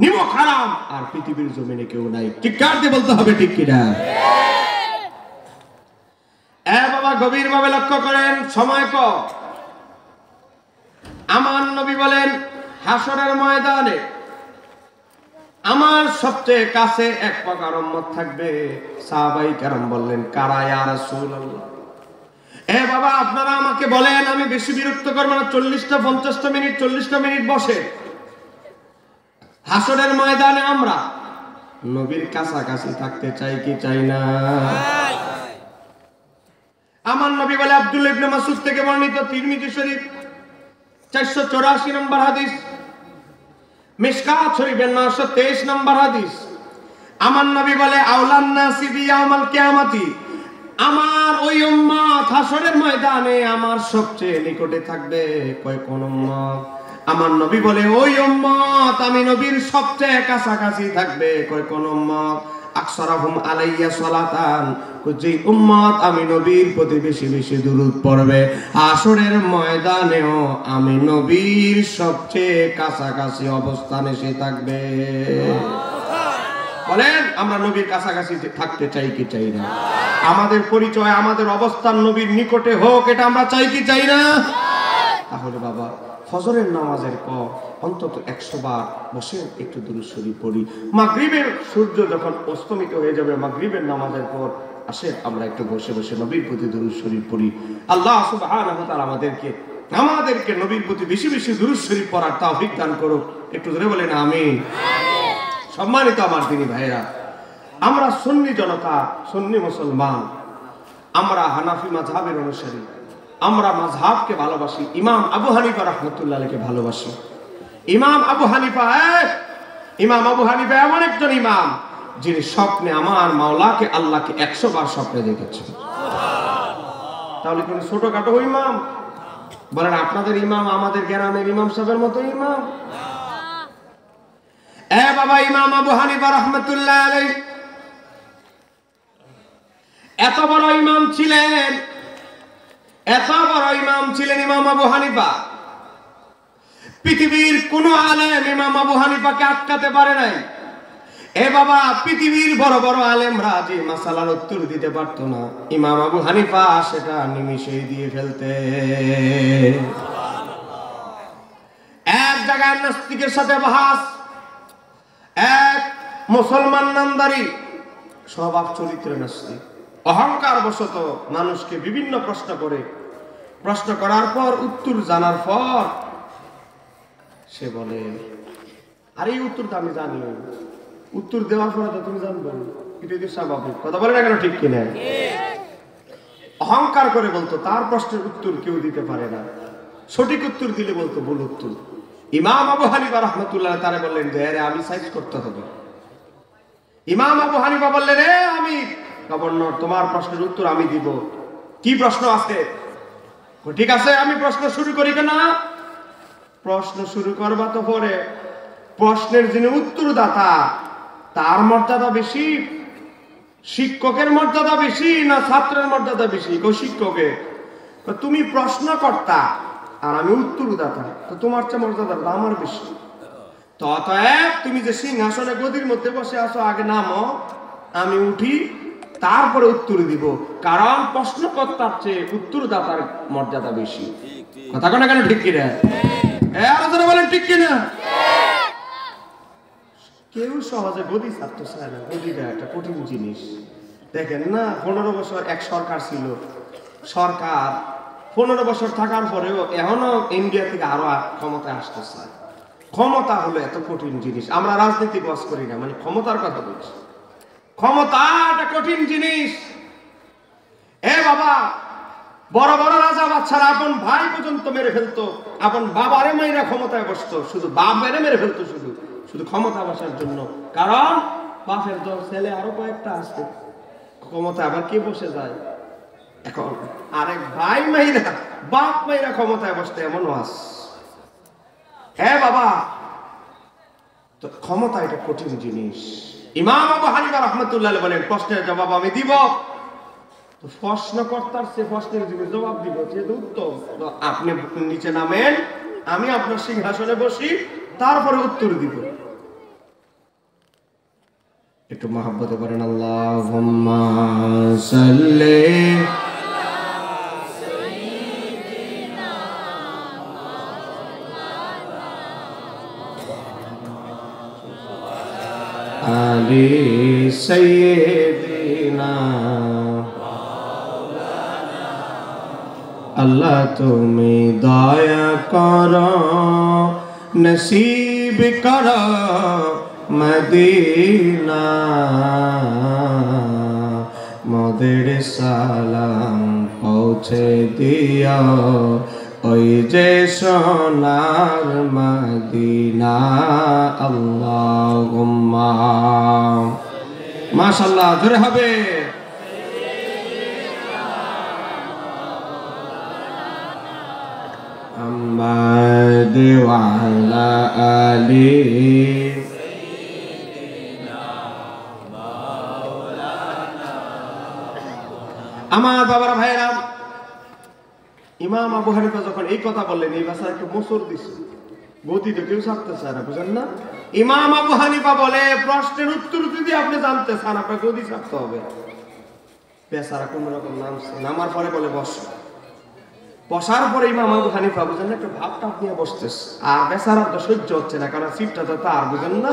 নিমক হারাম আর পৃথিবীর জমিনে কেউ নাই। চিৎকার দিয়ে বলতে হবে ঠিক কিনা? বাবা গভীর ভাবে লক্ষ্য করেন, সময় কম। আমার নবী বলেন, হাসরের ময়দানে আমার সবচেয়ে কাছে এক প্রকার উম্মত থাকবে। সাহাবায়ে কেরাম বললেন, কারা ইয়া রাসূলুল্লাহ? বাবা আপনারা আমাকে বলেন, আমি বেশি বিরক্ত করব না, 40টা 50টা মিনিট 40টা মিনিট বসে। হাসরের ময়দানে আমরা নবীর কাছাকাছি থাকতে চাই কি চাই না? আমার নবী বলে, আব্দুল্লাহ ইবনে মাসউদ থেকে বর্ণিত, তিরমিজি শরীফ 484 নম্বর হাদিস, মিশকাত শরীফের 923 নম্বর হাদিস। আমার নবী বলে, আউলান নাসি বিয়াউমাল কিয়ামতি, আমার ওই উম্মত হাসরের ময়দানে আমার সবচেয়ে নিকটে থাকবে। কয় কোন উম্মত? আমার নবী বলে, ওই উম্মত আমি নবীর সবচেয়ে কাছাকাছি থাকবে। কয় কোন উম্মত? আকসারাহুম আলাইয়া সালাতান, যে উম্মত আমি নবীর প্রতি বেশি বেশি দুরূদ পড়বে, হাসরের ময়দানেও আমি নবীর সবচেয়ে কাছাকাছি অবস্থানে সে থাকবে। বলেন, আমরা নবীর কাছাকাছি থাকতে চাই কি চাই না? আমাদের পরিচয়, আমাদের অবস্থান নবীর নিকটে হোক, এটা আমরা চাই কি চাই না? তাহলে বাবা ফজরের নামাজের পর অন্তত 100 বার বসে একটু দুরূদ শরীফ পড়ি। মাগরিবের সূর্য যখন অস্তমিত হয়ে যাবে, মাগরিবের নামাজের পর আসে আমরা একটু বসে বসে নবীর প্রতি দুরূদ শরীফ পড়ি। আল্লাহ সুবহানাহু ওয়া তাআলা আমাদেরকে নবীর প্রতি বেশি বেশি দুরূদ শরীফ পড়ার তৌফিক দান করুক। একটু ধরে বলেন আমিন। সম্মানিত আমার দিনী ভাইরা, আমরা সুন্নি জনতা, সুন্নি মুসলমান, আমরা হানাফি মাযহাবের অনুসারী, আমরা মাযহাবকে ভালোবাসি। ইমাম আবু হানিফা রাহমাতুল্লাহ আলাইহিকে ভালোবাসি। ইমাম আবু হানিফা এমন একজন ইমাম যিনি স্বপ্নে আমার মাওলাকে, আল্লাহকে 100 বার স্বপ্নে দেখেছেন। তাহলে কোন ছোটখাটো ইমাম? বলেন, আপনাদের ইমাম আমাদের গ্রামের ইমাম সাহেবের মতো ইমাম? বাবা, ইমাম আবু হানিফা রাহমাতুল্লাহ আলাইহি এত বড় ইমাম ছিলেন, এত বড় ইমাম ছিলেন ইমাম আবু হানিফা। পৃথিবীর কোন আলেম ইমাম আবু হানিফাকে আটকাতে পারে নাই। বাবা, পৃথিবীর বড় বড় আলেমরা যে মাসালার উত্তর দিতে পারতো না, ইমাম আবু হানিফা সেটা নিমিষেই দিয়ে ফেলতে। এক জায়গায় নাস্তিকের সাথে বাহাস, এক মুসলমান নামদারি, স্বভাব চরিত্র নাস্তিক, অহংকার বশত মানুষকে বিভিন্ন প্রশ্ন করে, প্রশ্ন করার পর উত্তর জানার পর সে বলে, আরে এই উত্তরটা আমি জানি, উত্তর দেওয়ার পরে তো তুমি জানবে, এটা তো স্বাভাবিক কথা। বলে না কেন? ঠিক কিনা? অহংকার করে বলতো তার প্রশ্নের উত্তর কেউ দিতে পারে না, সঠিক উত্তর দিলে বলতো ভুল উত্তর। ইমাম আবু হানিফা রাহমাতুল্লাহ তারা বললেন যে আরে আমি সাইজ করতে হবে। ইমাম আবু হানিফা বললেন, আমি গভর্নর, তোমার প্রশ্নের উত্তর আমি দিব। কি প্রশ্ন আছে? ঠিক আছে, আমি প্রশ্ন শুরু করি। কেন? প্রশ্ন শুরু করবা তো পরে প্রশ্নের যিনি উত্তরদাতা তার মর্যাদা বেশি, শিক্ষকের মর্যাদা বেশি না ছাত্রের মর্যাদা বেশি? শিক্ষকের। তুমি প্রশ্নকর্তা আর আমি উত্তরদাতা, তো তোমার চেয়ে মর্যাদাটা আমার বেশি। ততএব তুমি যে সিংহাসনে গদির মধ্যে বসে আছো, আগে নামো, আমি উঠি, তারপরে উত্তর দিব। কারণ প্রশ্নকর্তার চেয়ে উত্তরদাতার মর্যাদা বেশি। কথা কেন? কেন ঠিক কিনা? আলোচনা বলেন ঠিক কিনা? কেউ সহজে গদি ছাড়তে চায় না। গদিটা একটা কঠিন জিনিস। দেখেন না, 15 বছর এক সরকার ছিল, সরকার 15 বছর থাকার পরেও এখনো ইন্ডিয়া থেকে আরো ক্ষমতায় আসতে চায়। ক্ষমতা হলো এত কঠিন জিনিস। আমরা রাজনীতি বস করি না, মানে ক্ষমতার কথা বলছি। ক্ষমতা একটা কঠিন জিনিস। এ বাবা, বড় বড় রাজা বাচ্চারা আপন ভাই পর্যন্ত মেরে ফেলতো, আপন বাবারে মাইরা ক্ষমতায় বসতো, শুধু বাপেরে মেরে ফেলতো শুধু শুধু ক্ষমতা বসার জন্য। কারণ বাপের দল ছেলে আরো কয়েকটা আছে, ক্ষমতা আবার কে বসে যায়। এখন আরেক ভাই মাইরা বাপ মাইরা ক্ষমতায় বসতে এমনও আস। হ্যাঁ বাবা, তো ক্ষমতা এটা কঠিন জিনিস। ইমাম আবু হানিফা রাহমাতুল্লাহ আলাইহি বলেন, প্রশ্নের জবাব আমি দিব। তো প্রশ্নকর্তার সে প্রশ্নের জবাব দিব, যেহেতু উত্তম, তো আপনি নিচে নামেন, আমি আপনার সিংহাসনে বসি, তারপরে উত্তর দিব। একটু মহব্বতে করেন আল্লাহুম্মা সাল্লি আলি সাইয়্যিদিনা। আল্লাহ তুমি দয়া করো, নসিব করো মদিনা, মোদের সালাম পৌঁছে দিও ওই যে সোনার মদিনা। আল্লাহুম্মা, মাশাআল্লাহ, জোরে হবে। محمد وعلى آله আমার বাবার ভাইরা, ইমাম আবু হানিফা যখন এই কথা বললেন, এই ভাষা একটু মোচড় দিছে, গতি তো কেউ ছাড়তে চায় না, বুঝেন না? ইমাম আবু হানিফা বলে, প্রশ্নের উত্তর যদি আপনি জানতে চান আপনার গদি ছাড়তে হবে। বেচারা কোন রকম নামছে, নামার পরে বলে বস। বসার পরে ইমাম আবু হানিফা বুঝেন না, একটা ভাবটা নিয়ে বসতেছে, আর বেচারার তো সহ্য হচ্ছে না, কারণ সিটটা তো তার, বুঝেন না?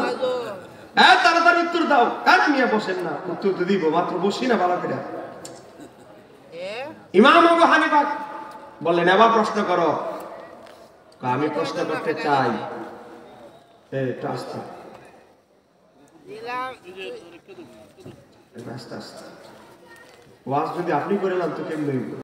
হ্যাঁ, তাড়াতাড়ি উত্তর দাও। কার নিয়ে বসেন না, উত্তর তো দিব, মাত্র বসি না ভালো করে। ইমাম আবু হানিফা বললেন, আবার প্রশ্ন করো। আমি প্রশ্ন করতে চাই। একটু আস্তে আস্তে, ওয়াজ যদি আপনি করে নেন তো কেমন হইব?